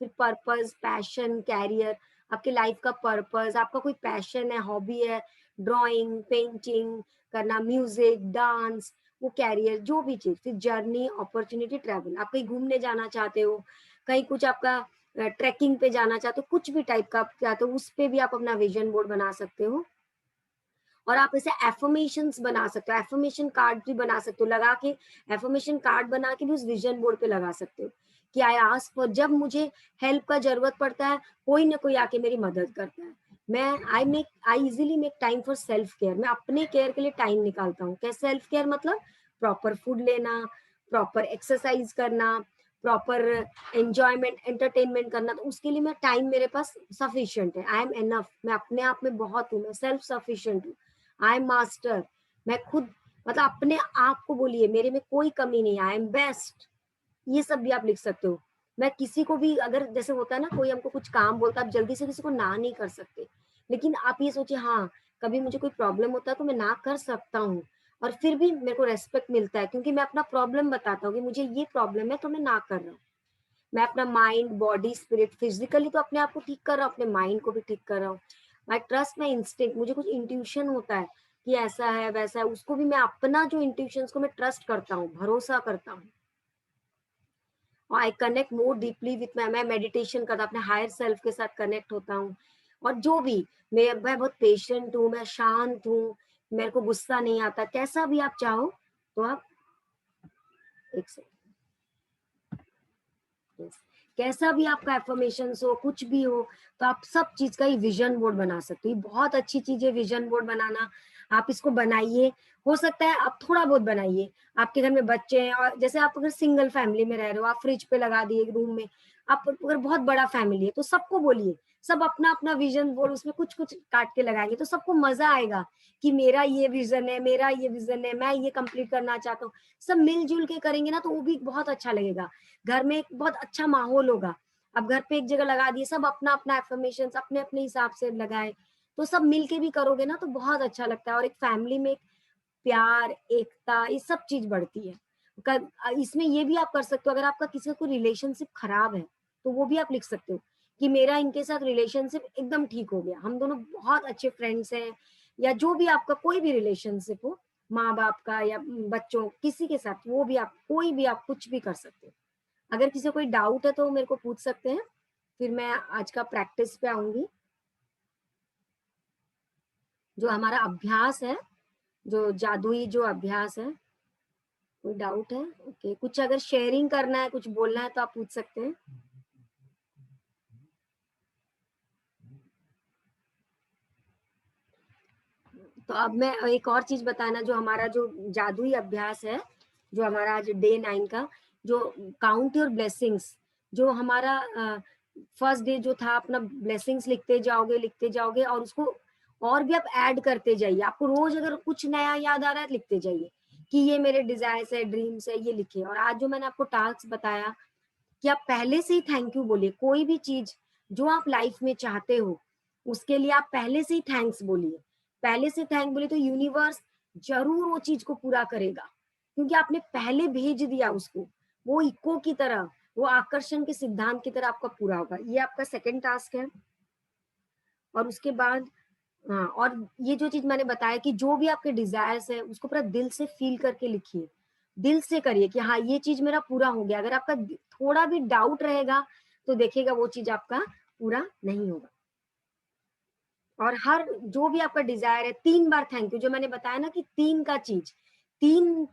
फिर पर्पस, पैशन, कैरियर, आपके लाइफ का पर्पस, आपका कोई पैशन है, हॉबी है, ड्राइंग, पेंटिंग करना, म्यूजिक, डांस, वो कैरियर, जो भी चीज, फिर जर्नी, अपॉर्चुनिटी, ट्रैवल, आप कहीं घूमने जाना चाहते हो, कहीं कुछ आपका ट्रैकिंग पे जाना चाहते हो, कुछ भी टाइप का आप चाहते हो, उस पे भी आप अपना विजन बोर्ड बना सकते हो। और आप इसे एफर्मेशंस बना सकते हो, एफर्मेशन कार्ड भी बना सकते हो, लगा के एफर्मेशन कार्ड बना के भी उस विजन बोर्ड पे लगा सकते हो कि आई आस्क फॉर, जब मुझे हेल्प का जरूरत पड़ता है कोई ना कोई आके मेरी मदद करता है, मैं I easily make time for self care. मैं अपने केयर के लिए टाइम निकालता हूँ। कैसे सेल्फ केयर मतलब प्रॉपर फूड लेना, प्रॉपर एक्सरसाइज करना, प्रॉपर एंजॉयमेंट एंटरटेनमेंट करना। तो उसके लिए मैं टाइम मेरे पास सफिशिएंट है। I am enough. मैं अपने आप में बहुत हूँ। मैं सेल्फ सफिशिएंट हूँ। I am master. मैं खुद मतलब अपने आप को बोलिए मेरे में कोई कमी नहीं। I am best. ये सब भी आप लिख सकते हो। मैं किसी को भी अगर जैसे होता है ना कोई हमको कुछ काम बोलता है, आप जल्दी से किसी को ना नहीं कर सकते। लेकिन आप ये सोचिए, हाँ कभी मुझे कोई प्रॉब्लम होता है तो मैं ना कर सकता हूँ, और फिर भी मेरे को रेस्पेक्ट मिलता है क्योंकि मैं अपना प्रॉब्लम बताता हूँ कि मुझे ये प्रॉब्लम है तो मैं ना कर रहा हूँ। मैं अपना माइंड बॉडी स्पिरिट फिजिकली तो अपने आप को ठीक कर रहा हूँ, अपने माइंड को भी ठीक कर रहा हूँ। My trust my instinct. मुझे कुछ इंट्यूशन होता है कि ऐसा है वैसा है, उसको भी मैं अपना जो इंट्यूशन को मैं ट्रस्ट करता हूँ, भरोसा करता हूँ। I connect more deeply with मैं मेडिटेशन करता हूँ, अपने हायर सेल्फ के साथ कनेक्ट होता हूँ। और जो भी मैं बहुत पेशेंट हूँ, मैं शांत हूँ, मेरे को गुस्सा नहीं आता। कैसा भी आप चाहो तो आप एक सेकंड, yes. कैसा भी आपका एफर्मेशन हो, कुछ भी हो, तो आप सब चीज का ही विजन बोर्ड बना सकते हो। ये बहुत अच्छी चीज है विजन बोर्ड बनाना। आप इसको बनाइए। हो सकता है आप थोड़ा बहुत बनाइए। आपके घर में बच्चे हैं, और जैसे आप अगर सिंगल फैमिली में रह रहे हो, आप फ्रिज पे लगा दिए रूम में। आप अगर बहुत बड़ा फैमिली है तो सबको बोलिए, सब अपना अपना विजन बोर्ड उसमें कुछ कुछ काट के लगाएंगे तो सबको मजा आएगा कि मेरा ये विजन है, मेरा ये विजन है, मैं ये कंप्लीट करना चाहता हूँ। सब मिलजुल के करेंगे ना तो वो भी बहुत अच्छा लगेगा। घर में एक बहुत अच्छा माहौल होगा। अब घर पे एक जगह लगा दिए, सब अपना अपना एफर्मेशन अपने अपने हिसाब से लगाए, तो सब मिलके भी करोगे ना तो बहुत अच्छा लगता है। और एक फैमिली में एक प्यार, एकता, ये सब चीज बढ़ती है। इसमें ये भी आप कर सकते हो, अगर आपका किसी का कोई रिलेशनशिप खराब है तो वो भी आप लिख सकते हो कि मेरा इनके साथ रिलेशनशिप एकदम ठीक हो गया, हम दोनों बहुत अच्छे फ्रेंड्स हैं। या जो भी आपका कोई भी रिलेशनशिप हो, माँ बाप का या बच्चों किसी के साथ, वो भी आप कोई भी आप कुछ भी कर सकते हो। अगर किसी को कोई डाउट है तो मेरे को पूछ सकते हैं, फिर मैं आज का प्रैक्टिस पे आऊंगी। जो हमारा अभ्यास है, जो जादुई जो अभ्यास है, कोई डाउट है? ओके, कुछ अगर शेयरिंग करना है, कुछ बोलना है तो आप पूछ सकते हैं। तो अब मैं एक और चीज बताना, जो हमारा जो जादुई अभ्यास है, जो हमारा आज डे 9 का, जो काउंट योर ब्लेसिंग्स, जो हमारा फर्स्ट डे जो था, अपना ब्लेसिंग्स लिखते जाओगे और उसको और भी आप ऐड करते जाइए। आपको रोज अगर कुछ नया याद आ रहा है लिखते जाइए कि ये मेरे डिजायर्स है, ड्रीम्स है, ये लिखिए। और आज जो मैंने आपको टास्क बताया कि आप पहले से ही थैंक यू बोलिए। कोई भी चीज जो आप लाइफ में चाहते हो उसके लिए आप पहले से ही थैंक्स बोलिए। पहले से थैंक बोले तो यूनिवर्स जरूर वो चीज को पूरा करेगा, क्योंकि आपने पहले भेज दिया उसको। वो इको की तरह, वो आकर्षण के सिद्धांत की तरह आपका पूरा होगा। ये आपका सेकंड टास्क है। और उसके बाद हाँ, और ये जो चीज मैंने बताया कि जो भी आपके डिजायर्स है उसको पूरा दिल से फील करके लिखिए। दिल से करिए कि हाँ ये चीज मेरा पूरा हो गया। अगर आपका थोड़ा भी डाउट रहेगा तो देखिएगा वो चीज आपका पूरा नहीं होगा। और हर जो भी आपका डिजायर है 3 बार थैंक यू, जो मैंने बताया ना कि तीन का चीज, तीन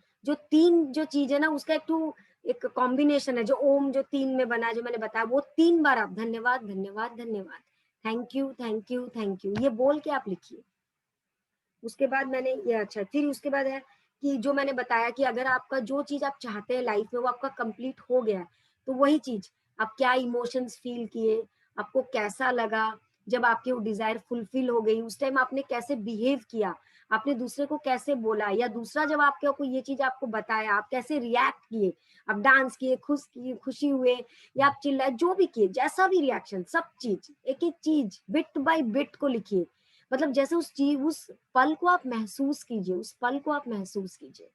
जो चीज है ना उसका एक कॉम्बिनेशन है, जो ओम जो 3 में बना है, जो मैंने बताया, वो 3 बार आप धन्यवाद धन्यवाद धन्यवाद, thank you thank you thank you, ये बोल के आप लिखिए। उसके बाद मैंने ये अच्छा, फिर उसके बाद है कि जो मैंने बताया कि अगर आपका जो चीज आप चाहते हैं लाइफ में वो आपका कंप्लीट हो गया है, तो वही चीज आप क्या इमोशंस फील किए, आपको कैसा लगा जब आपकी वो डिजायर फुलफिल हो गई, उस टाइम आपने कैसे बिहेव किया, आपने दूसरे को कैसे बोला, या दूसरा जब आपके को ये चीज आपको बताया आप कैसे रिएक्ट किए, आप डांस किए, खुशी हुए, या आप चिल्लाए, जो भी किए, जैसा भी रिएक्शन, सब चीज एक एक चीज बिट बाय बिट को लिखिए। मतलब जैसे उस चीज उस पल को आप महसूस कीजिए, उस पल को आप महसूस कीजिए।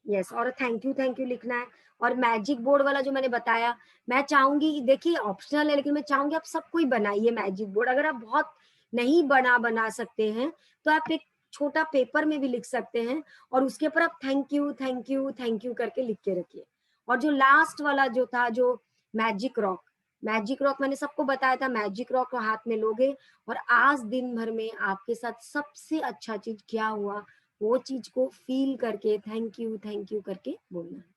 यस, और थैंक यू लिखना है। और मैजिक बोर्ड वाला जो मैंने बताया, मैं चाहूंगी, देखिए ऑप्शनल है लेकिन मैं चाहूंगी आप सबको ही बनाइए मैजिक बोर्ड। अगर आप बहुत नहीं बना सकते हैं तो आप एक छोटा पेपर में भी लिख सकते हैं, और उसके ऊपर आप thank you thank you thank you करके लिख के रखिए। और जो लास्ट वाला जो था, जो मैजिक रॉक, मैजिक रॉक मैंने सबको बताया था, मैजिक रॉक को हाथ में लोगे और आज दिन भर में आपके साथ सबसे अच्छा चीज क्या हुआ, वो चीज को फील करके थैंक यू करके बोलना है।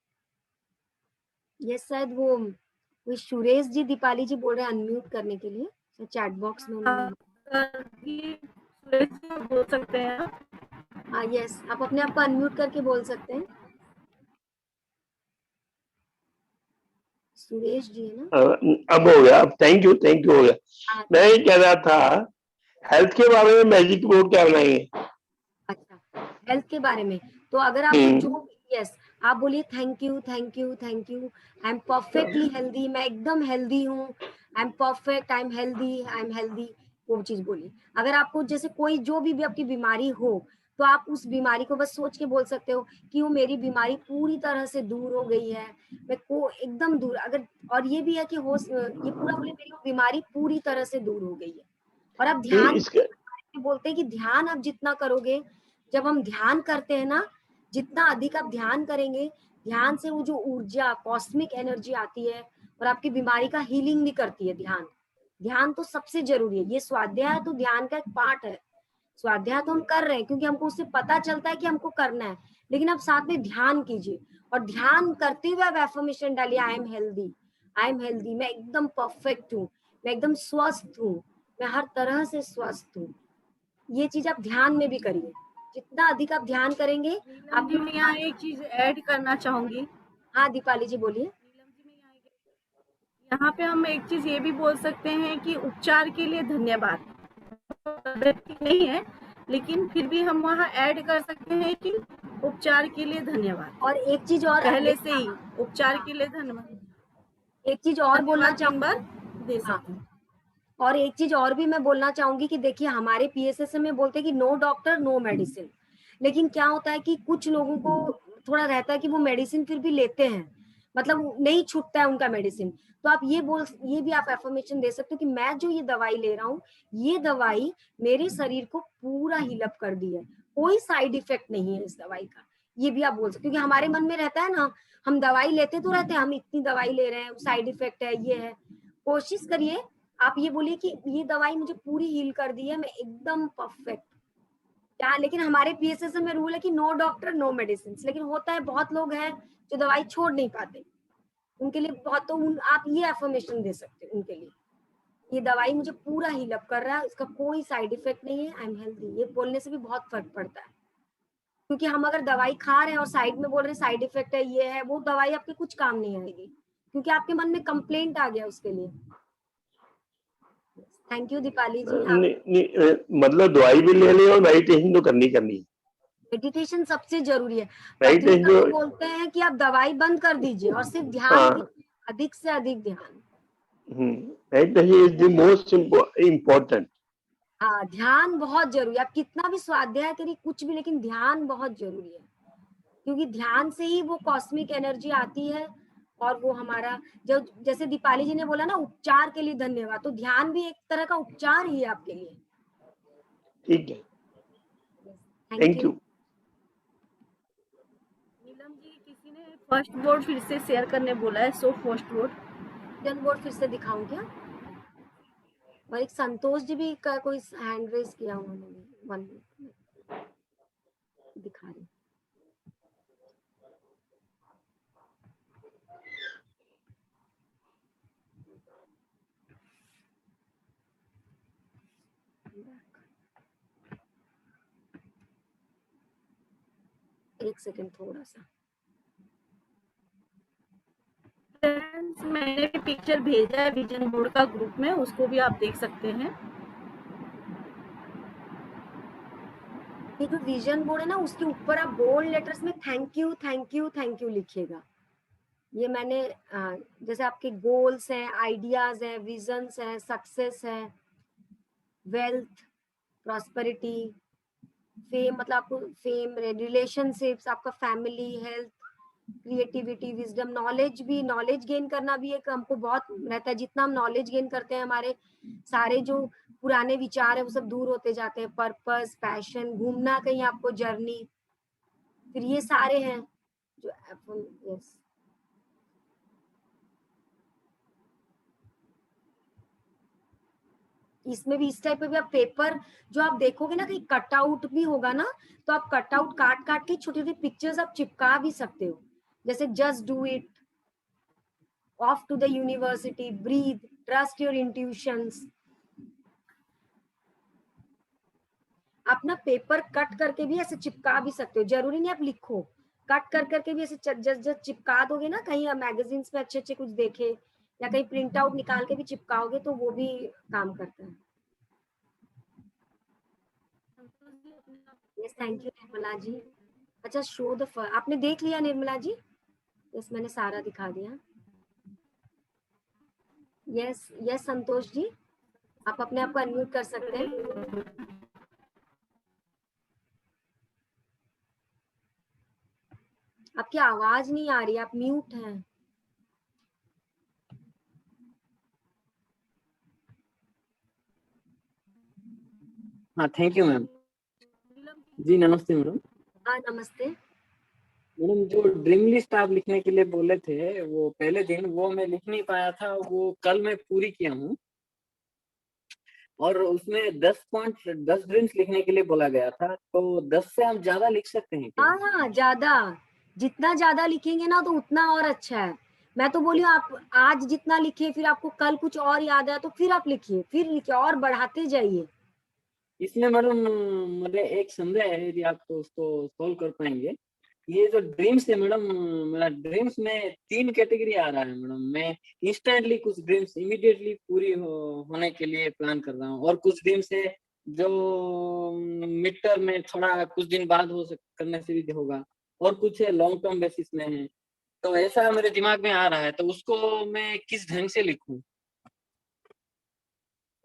ये शायद वो सुरेश जी, दीपाली जी बोल रहे हैं अनम्यूट करने के लिए। चैट बॉक्स में हाँ, सर जी, सुरेश जी आप बोल सकते हैं आप। हाँ यस, आप अपने आप को अनम्यूट करके बोल सकते हैं। सुरेश जी है ना? अब हो गया, अब थैंक यू हो गया। हाँ, मैं ये कह रहा था हेल्थ के बारे में मैजिक बोर्ड क्या बनाएंगे? अच्छा, हेल्थ के बारे में तो अगर आपको जो यस आप बोलिए thank you thank you thank you, I am perfectly healthy, मैं एकदम हेल्दी हूँ, I am perfect, I am healthy, I am healthy, वो चीज बोलिए। अगर आपको जैसे कोई जो भी आपकी बीमारी हो तो आप उस बीमारी को बस सोच के बोल सकते हो कि वो मेरी बीमारी पूरी तरह से दूर हो गई है, मैं को एकदम दूर, अगर और ये भी है कि हो ये पूरा बोले मेरी वो बीमारी पूरी तरह से दूर हो गई है। और आप ध्यान इसके बोलते हैं कि ध्यान आप जितना करोगे, जब हम ध्यान करते हैं ना, जितना अधिक आप ध्यान करेंगे, ध्यान से वो जो ऊर्जा कॉस्मिक एनर्जी आती है और आपकी बीमारी का हीलिंग भी करती है। ध्यान ध्यान तो सबसे जरूरी है। ये स्वाध्याय तो ध्यान का एक पार्ट है। स्वाध्याय तो हम कर रहे हैं क्योंकि हमको उससे पता चलता है कि हमको करना है, लेकिन आप साथ में ध्यान कीजिए और ध्यान करते हुए आप एफर्मेशन डालिए, I am healthy, I am healthy, मैं एकदम परफेक्ट हूँ, मैं एकदम स्वस्थ हूँ, मैं हर तरह से स्वस्थ हूँ। ये चीज आप ध्यान में भी करिए। जितना अधिक आप ध्यान करेंगे नीलम जी, मैं यहाँ एक चीज ऐड करना चाहूंगी। हाँ दीपाली जी बोलिए। नीलम जी, मैं यहाँ पे हम एक चीज ये भी बोल सकते हैं कि उपचार के लिए धन्यवाद। तबीयत ठीक नहीं है, लेकिन फिर भी हम वहाँ ऐड कर सकते हैं कि उपचार के लिए धन्यवाद। और एक चीज और पहले से ही उपचार के लिए धन्यवाद, एक चीज और बोलना धन्यवाद 3 बार दे हाँ, सकते हैं। और एक चीज और भी मैं बोलना चाहूंगी कि देखिए हमारे पीएसएस में बोलते हैं कि नो डॉक्टर नो मेडिसिन, लेकिन क्या होता है कि कुछ लोगों को थोड़ा रहता है कि वो मेडिसिन फिर भी लेते हैं, मतलब नहीं छूटता है उनका मेडिसिन। तो आप ये भी आप एफर्मेशन दे सकते हो कि मैं जो ये दवाई ले रहा हूँ, ये दवाई मेरे शरीर को पूरा हीलअप कर दी है, कोई साइड इफेक्ट नहीं है इस दवाई का। ये भी आप बोल सकते हो, क्योंकि हमारे मन में रहता है ना, हम दवाई लेते तो रहते हैं, हम इतनी दवाई ले रहे हैं, साइड इफेक्ट है, ये है। कोशिश करिए आप ये बोलिए कि ये दवाई मुझे पूरी हील कर दी है, मैं एकदम परफेक्ट। क्या लेकिन हमारे पीएसएस में रूल है कि नो डॉक्टर नो मेडिसिन, लेकिन होता है बहुत लोग हैं जो दवाई छोड़ नहीं पाते, उनके लिए बहुत तो आप ये एफर्मेशन दे सकते हो उनके लिए, ये दवाई मुझे पूरा हील अप कर रहा है, इसका कोई साइड इफेक्ट नहीं है, आई एम हेल्दी। ये बोलने से भी बहुत फर्क पड़ता है, क्योंकि हम अगर दवाई खा रहे हैं और साइड में बोल रहे हैं साइड इफेक्ट है, ये है, वो दवाई आपके कुछ काम नहीं आएगी, क्योंकि आपके मन में कंप्लेंट आ गया उसके लिए। थैंक यू दीपाली जी। मतलब दवाई भी ले ले और मेडिटेशन तो करनी है। मेडिटेशन सबसे जरूरी है। मेडिटेशन पत्रिका जो में बोलते हैं कि आप दवाई बंद कर दीजिए और सिर्फ ध्यान कीजिए, अधिक से अधिक ध्यान। Meditation is the most important. हाँ ध्यान बहुत जरूरी है। आप कितना भी स्वाध्याय करिए कुछ भी, लेकिन ध्यान बहुत जरूरी है, क्योंकि ध्यान से ही वो कॉस्मिक एनर्जी आती है और वो हमारा जो जैसे दीपाली जी ने बोला ना उपचार के लिए धन्यवाद, तो ध्यान भी एक तरह का उपचार ही है आपके लिए। ठीक है, थैंक यू। नीलम जी, किसी ने फर्स्ट बोर्ड फिर से शेयर करने बोला है, सो फर्स्ट बोर्ड बोर्ड फिर से दिखाऊं क्या? और एक संतोष जी भी का कोई हैंड रेज किया उन्होंने, वन दिखा रही। एक सेकंड थोड़ा सा, फ्रेंड्स मैंने भी पिक्चर भेजा है विजन बोर्ड का ग्रुप में, उसको भी आप देख सकते हैं। ये जो विजन बोर्ड है ना, उसके ऊपर आप बोल्ड लेटर्स में thank you thank you thank you लिखिएगा। ये मैंने जैसे आपके गोल्स हैं, आइडियाज हैं, विजन्स हैं, सक्सेस है, वेल्थ, प्रॉस्पेरिटी, फेम, मतलब आपको फेम, रिलेशनशिप्स, आपका family, health, creativity, wisdom, knowledge भी, नॉलेज गेन करना भी एक हमको बहुत रहता है। जितना हम नॉलेज गेन करते हैं, हमारे सारे जो पुराने विचार है वो सब दूर होते जाते हैं। पर्पस, पैशन, घूमना कहीं आपको, जर्नी, फिर ये सारे हैं जो यस। इसमें भी इस टाइप पे भी आप पेपर जो आप देखोगे ना, कहीं कटआउट भी होगा ना, तो आप कटआउट काट काट के छोटी छोटी पिक्चर्स आप चिपका भी सकते हो, जैसे just do it, off to the university, breathe, trust your intuitions, आप ना पेपर कट करके भी ऐसे चिपका भी सकते हो, जरूरी नहीं आप लिखो, कट कर करके भी ऐसे जस्ट चिपका दोगे ना, कहीं मैगजीन में अच्छे अच्छे कुछ देखे या कहीं प्रिंट आउट निकाल के भी चिपकाओगे तो वो भी काम करता है। Yes, thank you Nirmala ji. अच्छा, शो द आपने देख लिया निर्मला जी? यस, मैंने सारा दिखा दिया। यस यस संतोष जी, आप अपने आप को अनम्यूट कर सकते हैं। आपकी आवाज नहीं आ रही, आप म्यूट हैं। हाँ, थैंक यू मैम। जी नमस्ते मैडम। हाँ नमस्ते। मैडम जो ड्रीम लिस्ट आप लिखने के लिए बोले थे वो पहले दिन वो मैं लिख नहीं पाया था, वो कल मैं पूरी किया हूँ और उसमें 10 ड्रीम्स लिखने के लिए बोला गया था, तो 10 से हम ज्यादा लिख सकते हैं क्या? हाँ ज्यादा, जितना ज्यादा लिखेंगे ना तो उतना और अच्छा है। मैं तो बोली आप आज जितना लिखे, फिर आपको कल कुछ और याद आया तो फिर आप लिखिए, फिर लिखिए और बढ़ाते जाइए। इसमें मैडम मुझे एक संदेह है, यदि आप तो उसको सोल्व कर पाएंगे। ये जो ड्रीम्स है मैडम, मेरा ड्रीम्स में 3 कैटेगरी आ रहा है मैडम। मैं इंस्टेंटली कुछ ड्रीम्स इमीडिएटली पूरी होने के लिए प्लान कर रहा हूँ, और कुछ ड्रीम्स है जो मिड टर्म में थोड़ा कुछ दिन बाद करने से भी होगा, और कुछ है लॉन्ग टर्म बेसिस में है। तो ऐसा मेरे दिमाग में आ रहा है, तो उसको मैं किस ढंग से लिखूं?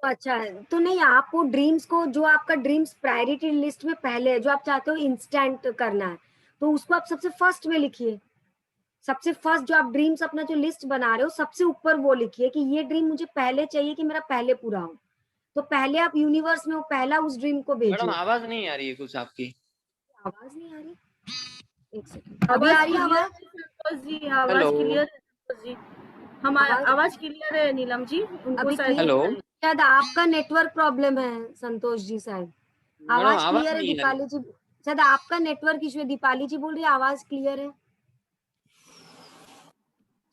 तो अच्छा है तो नहीं, आप वो ड्रीम्स को, जो आपका ड्रीम्स प्रायोरिटी लिस्ट में पहले है, जो आप चाहते हो इंस्टेंट करना है, तो उसको आप सबसे फर्स्ट में लिखिए। सबसे फर्स्ट जो आप ड्रीम्स अपना जो लिस्ट बना रहे हो सबसे ऊपर वो लिखिए कि ये ड्रीम मुझे पहले चाहिए कि मेरा पहले पूरा हो। तो पहले आप यूनिवर्स में वो पहला उस ड्रीम को मैडम भेजिए। आवाज नहीं आ रही है कुछ आपकी। आवाज नहीं आ रही? एक सेकंड, अभी आ रही है क्लियर आवाज? है संतोष जी, आवाज हेलो क्लियर है संतोष जी। हमारा आवाज आवाज क्लियर है नीलम जी, उनको अभी शायद क्लियर? हेलो शायद आपका नेटवर्क प्रॉब्लम है संतोष जी, शायद। मैडम आवाज आवाज क्लियर है नहीं आ रही। दीपाली जी? शायद आपका नेटवर्क इशू है, दीपाली जी बोल रही है आवाज क्लियर है,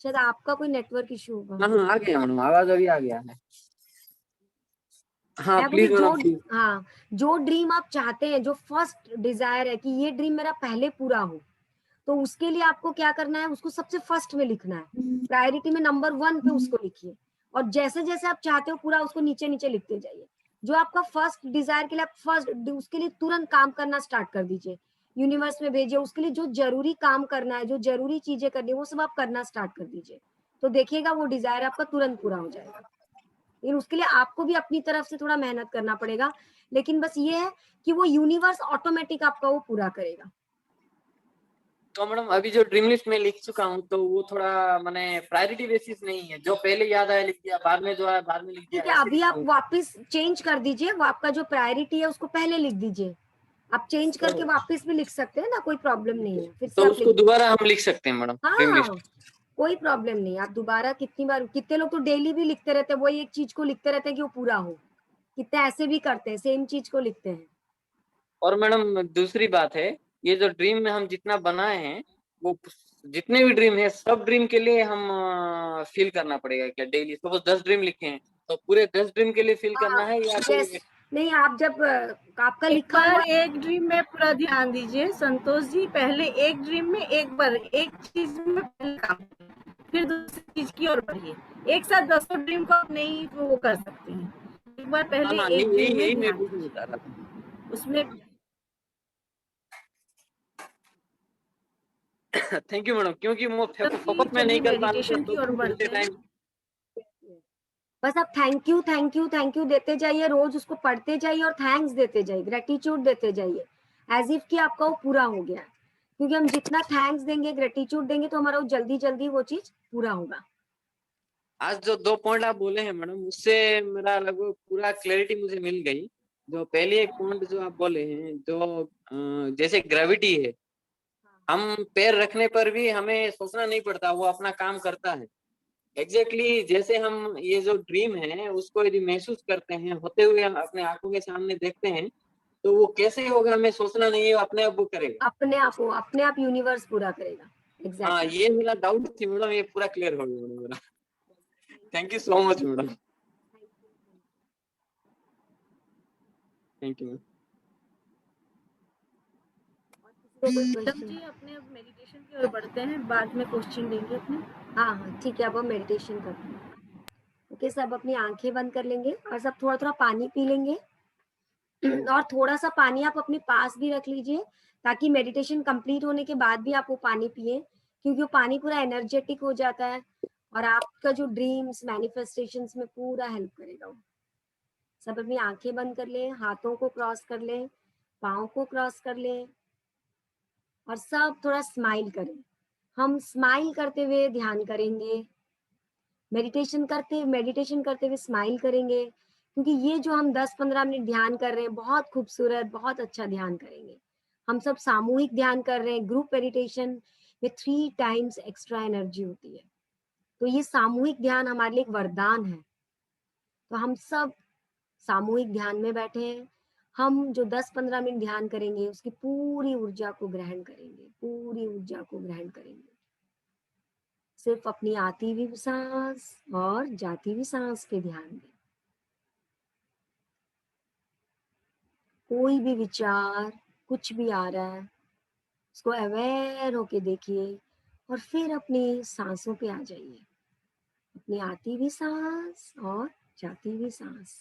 शायद आपका कोई नेटवर्क इशू होगा। हाँ हाँ, आ गया मैडम, आवाज अभी आ गया है। हाँ मैं बोली प्लीज जो, मैडम प्लीज। हाँ, जो ड्रीम आप चाहते हैं, जो फर्स्ट डिजायर है कि ये ड्रीम मेरा पहले पूरा हो, तो उसके लिए आपको क्या करना है, उसको सबसे फर्स्ट में लिखना है, प्रायोरिटी में नंबर 1 पे उसको लिखिए। और जैसे जैसे आप चाहते हो पूरा उसको नीचे नीचे लिखते जाइए। जो आपका फर्स्ट डिजायर के लिए आप फर्स्ट उसके लिए तुरंत काम करना स्टार्ट कर दीजिए, यूनिवर्स में भेजिए। उसके लिए जो जरूरी काम करना है, जो जरूरी चीजें करनी है, वो सब आप करना स्टार्ट कर दीजिए। तो देखिएगा वो डिजायर आपका तुरंत पूरा हो जाएगा। लेकिन उसके लिए आपको भी अपनी तरफ से थोड़ा मेहनत करना पड़ेगा, लेकिन बस ये है कि वो यूनिवर्स ऑटोमेटिक आपका वो पूरा करेगा। तो मैडम अभी जो ड्रीम लिस्ट में लिख चुका हूँ, तो वो थोड़ा मैंने प्रायोरिटी बेसिस नहीं है, जो पहले याद आया लिख दिया, बाद में जो आया बाद में लिख दिया, ठीक है, ऐसे अभी लिखा आप हूँ। वापस चेंज कर दीजिए, वो आपका जो प्रायोरिटी है उसको पहले लिख दीजिए। आप चेंज करके वापस भी लिख सकते हैं ना, कोई प्रॉब्लम नहीं है, फिर से तो आप उसको लिख। दोबारा हम लिख सकते हैं मैडम ड्रीम हाँ, लिस्ट? कोई प्रॉब्लम नहीं, आप दोबारा कितनी बार, कितने लोग तो डेली भी लिखते रहते हैं, वही एक चीज को लिखते रहते हैं कि वो पूरा हो। कितने ऐसे भी करते हैं, सेम चीज को लिखते हैं। और मैडम दूसरी बात है, ये जो ड्रीम में हम जितना बनाए हैं, वो जितने भी ड्रीम है सब ड्रीम के लिए हम फिल करना पड़ेगा क्या डेली? सपोज 10 ड्रीम लिखे हैं, तो पूरे 10 ड्रीम के लिए फिल करना है या यस, कोई? नहीं, आप जब आपका एक लिखा हुआ बार एक ड्रीम में पूरा ध्यान दीजिए संतोष जी, पहले एक ड्रीम में एक बार एक चीज में पहले काम करिए, फिर दूसरी चीज की ओर बढ़िए। एक साथ 10 ड्रीम को आप नहीं वो कर सकते हैं, एक बार हाँ पहले हाँ, एक यही ड्रीम में यही मैं ध्यान पूछना दीजिए, चाह रहा था। उसमें थैंक यू मैडम, क्योंकि वो फोकस में नहीं चलिए कर पा रहा था, मेडिटेशन तो की ओर कुछ बढ़ते ऐसे हैं। टाइम। बस आप thank you thank you thank you देते जाइए, रोज उसको पढ़ते जाइए और थैंक्स देते जाइए, ग्रेटिट्यूड देते जाइए, एज इफ कि आपका वो पूरा हो गया है। क्योंकि हम जितना थैंक्स देंगे, ग्रेटिट्यूड देंगे, तो हमारा वो जल्दी जल्दी वो चीज पूरा होगा। आज जो 2 पॉइंट आप बोले हैं मैडम, उससे मेरा लगभग पूरा क्लैरिटी मुझे मिल गई। जो पहले एक पॉइंट जो आप बोले हैं, जो जैसे ग्रेविटी है, हम पैर रखने पर भी हमें सोचना नहीं पड़ता, वो अपना काम करता है। एग्जैक्टली जैसे हम ये जो ड्रीम है उसको यदि महसूस करते हैं होते हुए, हम अपने आंखों के सामने देखते हैं, तो वो कैसे होगा हमें सोचना नहीं है, वो अपने आप वो करेगा। अपने आप यूनिवर्स पूरा करेगा। हाँ, एग्जैक्टली। ये मेरा डाउट थी मैडम, ये पूरा क्लियर हो गया मैडम मेरा। Thank you so much madam. Thank you ma'am. तो कोई मैडम क्वेश्चन? जी अपने अब मेडिटेशन की ओर बढ़ते हैं, बाद में क्वेश्चन देंगे अपने। हाँ हाँ ठीक है, अब हम मेडिटेशन करते हैं। ओके, सब अपनी आंखें बंद कर लेंगे और सब थोड़ा थोड़ा पानी पी लेंगे। और थोड़ा सा पानी आप अपने पास भी रख लीजिए, ताकि मेडिटेशन कंप्लीट होने के बाद भी आप वो पानी पिए, क्योंकि वो पानी पूरा एनर्जेटिक हो जाता है और आपका जो ड्रीम्स मैनिफेस्टेशंस में पूरा हेल्प करेगा वो। सब अपनी आंखें बंद कर लें, हाथों को क्रॉस कर लें, पाँव को क्रॉस कर लें और सब थोड़ा स्माइल करें। हम स्माइल करते हुए ध्यान करेंगे, मेडिटेशन करते हुए स्माइल करेंगे, क्योंकि ये जो हम 10-15 मिनट ध्यान कर रहे हैं बहुत खूबसूरत, बहुत अच्छा ध्यान करेंगे। हम सब सामूहिक ध्यान कर रहे हैं। ग्रुप मेडिटेशन में 3 टाइम्स एक्स्ट्रा एनर्जी होती है, तो ये सामूहिक ध्यान हमारे लिए एक वरदान है। तो हम सब सामूहिक ध्यान में बैठे हैं। हम जो 10-15 मिनट ध्यान करेंगे उसकी पूरी ऊर्जा को ग्रहण करेंगे, पूरी ऊर्जा को ग्रहण करेंगे। सिर्फ अपनी आती हुई सांस और जाती हुई सांस पे ध्यान दें। कोई भी विचार, कुछ भी आ रहा है, उसको अवेयर होके देखिए और फिर अपनी सांसों पे आ जाइए। अपनी आती हुई सांस और जाती हुई सांस।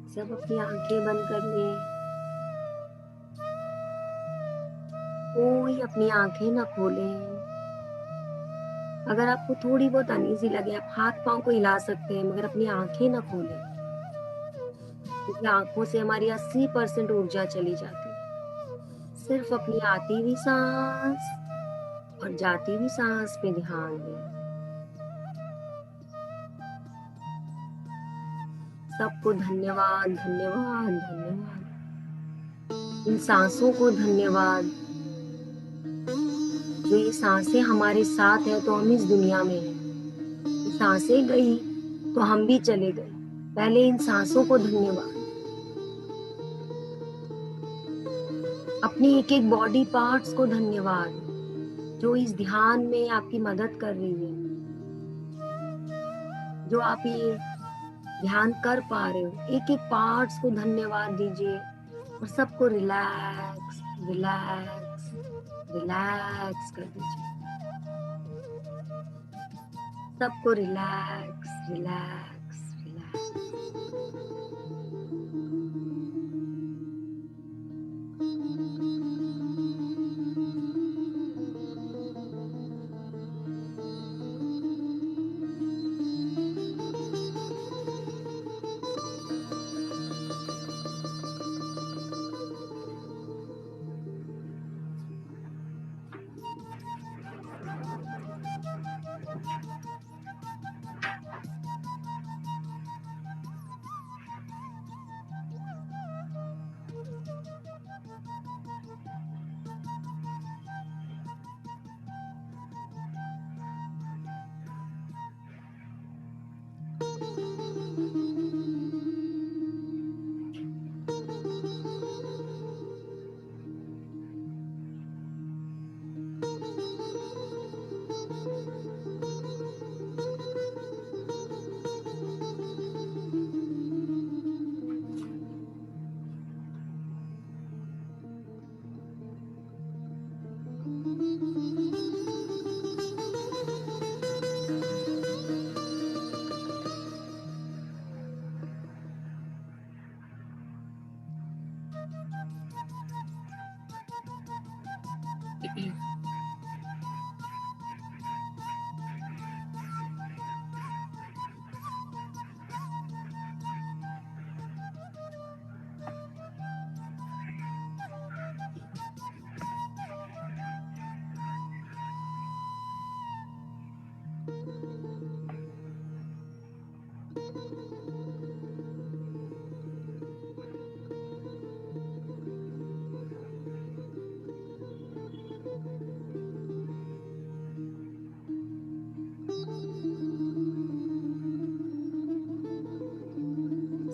सब अपनी आंखें बंद कर लें। कोई अपनी आंखें ना खोलें। अगर आपको थोड़ी बहुत अनईजी लगे, आप हाथ पांव को हिला सकते हैं, मगर अपनी आंखें ना खोलें, क्योंकि आंखों से हमारी 80% ऊर्जा चली जाती है। सिर्फ अपनी आती हुई सांस और जाती हुई सांस पे ध्यान दें। सबको धन्यवाद, धन्यवाद, धन्यवाद। इन सांसों को धन्यवाद। जो ये सांसें हमारे साथ है तो हम इस दुनिया में हैं। ये सांसें गई तो हम भी चले गए। पहले इन सांसों को धन्यवाद। अपनी एक एक बॉडी पार्ट्स को धन्यवाद, जो इस ध्यान में आपकी मदद कर रही है, जो आप ये ध्यान कर पा रहे हो। एक एक पार्ट्स को धन्यवाद दीजिए और सबको रिलैक्स रिलैक्स रिलैक्स कर दीजिए। सबको रिलैक्स रिलैक्स रिलैक्स।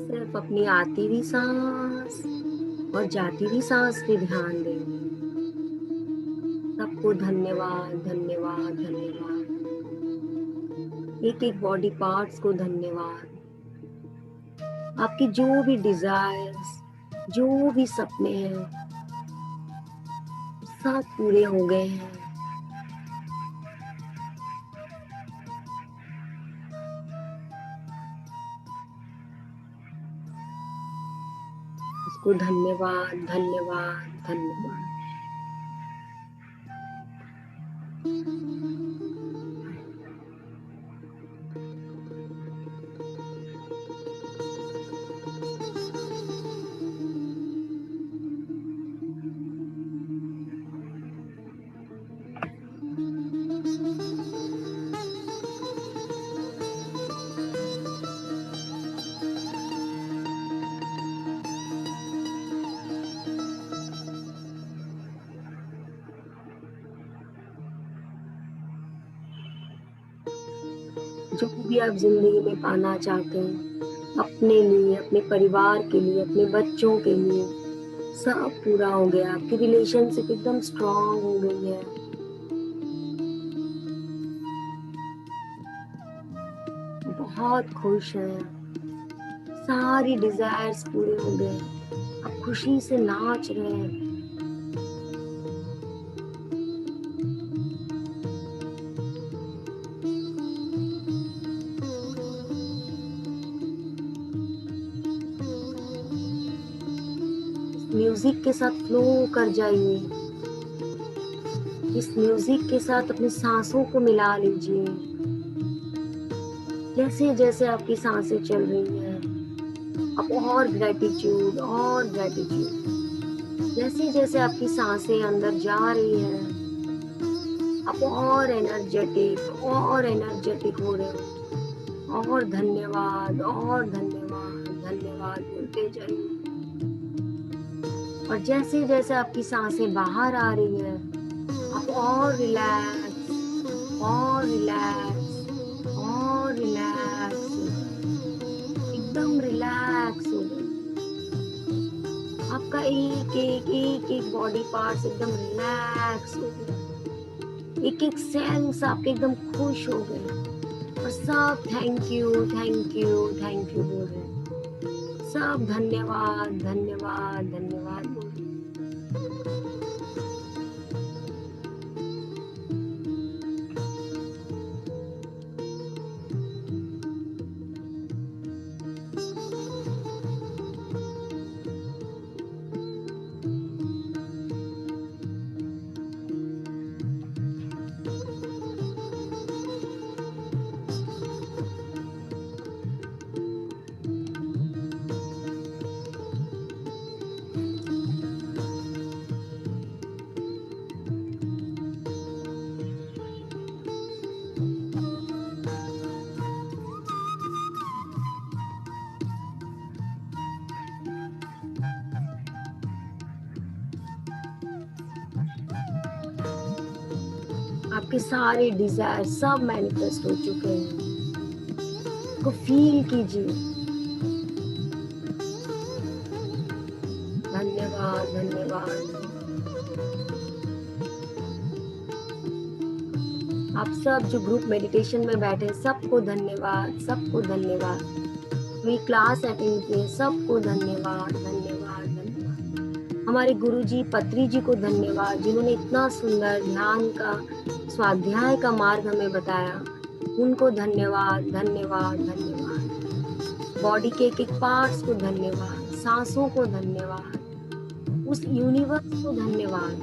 सिर्फ अपनी आती हुई सांस और जाती हुई सांस पे ध्यान दें। सबको धन्यवाद, धन्यवाद, धन्यवाद। एक एक बॉडी पार्ट्स को धन्यवाद। आपकी जो भी डिजायर्स, जो भी सपने हैं, सब पूरे हो गए हैं। उसको धन्यवाद, धन्यवाद, धन्यवाद। जो भी आप जिंदगी में पाना चाहते हैं, अपने लिए, अपने परिवार के लिए, अपने बच्चों के लिए, सब पूरा हो गया। आपकी रिलेशनशिप एकदम स्ट्रांग हो गई है। बहुत खुश हैं, सारी डिजायर्स पूरे हो गए। आप खुशी से नाच रहे हैं। म्यूजिक के साथ फ्लो कर जाइए। इस म्यूजिक के साथ अपनी सांसों को मिला लीजिए। जैसे जैसे आपकी सांसें चल रही हैं, आप और ग्रेटिट्यूड, और ग्रेटिट्यूड। जैसे जैसे आपकी सांसें अंदर जा रही हैं, आप और एनर्जेटिक हो रहे हो। और धन्यवाद, और धन्यवाद, धन्यवाद बोलते जाइए। और जैसे जैसे आपकी सांसें बाहर आ रही हैं, आप और रिलैक्स, और रिलैक्स, और रिलैक्स, एकदम रिलैक्स हो गए। आपका एक बॉडी पार्ट्स एकदम रिलैक्स हो गया। एक एक सेल्स आपके एकदम खुश हो गए। और सब thank you, thank you, thank you बोल रहे हैं। सब धन्यवाद, धन्यवाद, धन्यवाद बोल रहे हैं। आपके सारे डिजायर सब मैनिफेस्ट हो चुके हैं। को फील कीजिए। धन्यवाद, धन्यवाद। आप सब जो ग्रुप मेडिटेशन में बैठे सबको धन्यवाद, सबको धन्यवाद। मेरी क्लास अटेंड किए सबको धन्यवाद, धन्यवाद, धन्यवाद। हमारे गुरुजी पत्री जी को धन्यवाद, जिन्होंने इतना सुंदर ध्यान का, स्वाध्याय का मार्ग हमें बताया। उनको धन्यवाद, धन्यवाद, धन्यवाद। बॉडी के एक एक पार्ट्स को धन्यवाद, सांसों को धन्यवाद। उस यूनिवर्स को धन्यवाद,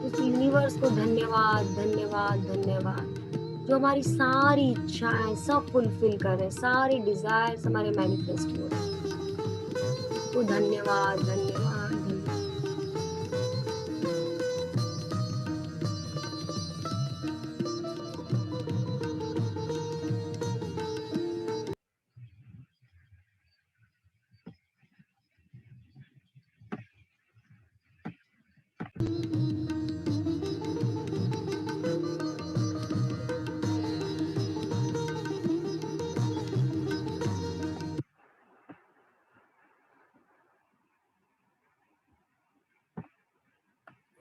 उस यूनिवर्स को धन्यवाद, धन्यवाद, धन्यवाद, जो हमारी सारी इच्छाएं सब फुलफिल कर रहे हैं, सारी डिजायर्स हमारे मैनिफेस्ट हो रहे हैं। तो धन्यवाद, धन्यवाद, धन्यवाद।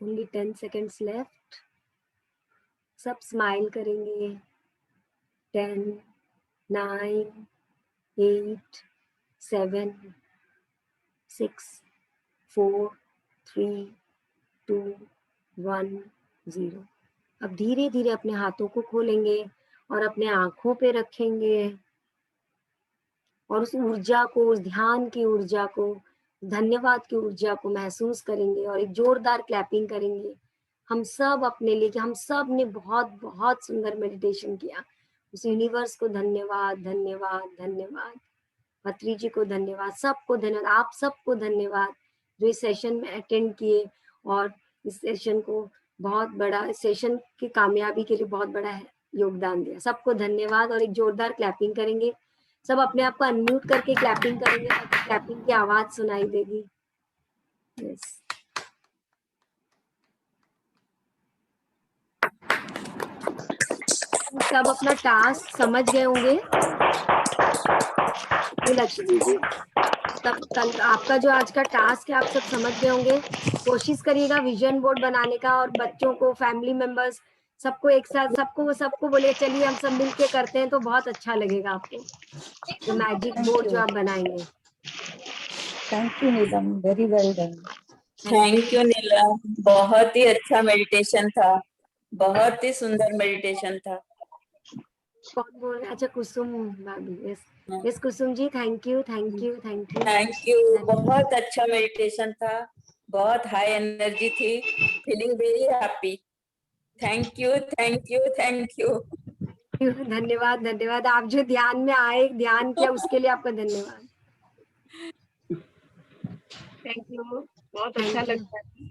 Only 10 seconds left. सब स्माइल करेंगे। 10, 9, 8, 7, 6, 4, 3, 2, 1, 0। अब धीरे धीरे अपने हाथों को खोलेंगे और अपने आंखों पे रखेंगे और उस ऊर्जा को, उस ध्यान की ऊर्जा को, धन्यवाद की ऊर्जा को महसूस करेंगे और एक जोरदार क्लैपिंग करेंगे हम सब अपने लिए कि हम सब ने बहुत बहुत सुंदर मेडिटेशन किया। उस यूनिवर्स को धन्यवाद, धन्यवाद, धन्यवाद। पत्री जी को धन्यवाद, सबको धन्यवाद, आप सबको धन्यवाद जो इस सेशन में अटेंड किए और इस सेशन को बहुत बड़ा, इस सेशन की कामयाबी के लिए बहुत बड़ा योगदान दिया। सबको धन्यवाद और एक जोरदार क्लैपिंग करेंगे। सब अपने आप को अनम्यूट करके क्लैपिंग करेंगे ताकि क्लैपिंग की आवाज सुनाई देगी। यस। सब अपना टास्क समझ गए होंगे। लक्ष्मी जी, तब कल आपका जो आज का टास्क है आप सब समझ गए होंगे। कोशिश करिएगा विजन बोर्ड बनाने का और बच्चों को, फैमिली मेंबर्स सबको एक साथ, सबको बोलिए चलिए हम सब मिलके करते हैं, तो बहुत अच्छा लगेगा आपको जो मैजिक बोर्ड जो आप बनाएंगे। Thank you Neelam, very well done. Thank you Neelam, बहुत ही अच्छा मेडिटेशन था, बहुत ही सुंदर मेडिटेशन था। कौन बोल रहे हैं? अच्छा कुसुम भाभी। Yes yes Kusum ji, thank you, thank you, thank you, thank you, बहुत अच्छा मेडिटेशन था, बहुत हाई एनर्जी थी, feeling very happy. Thank you, thank you, thank you. धन्यवाद, धन्यवाद। आप जो ध्यान में आए, ध्यान किया, उसके लिए आपका धन्यवाद। थैंक यू, बहुत अच्छा लगता है।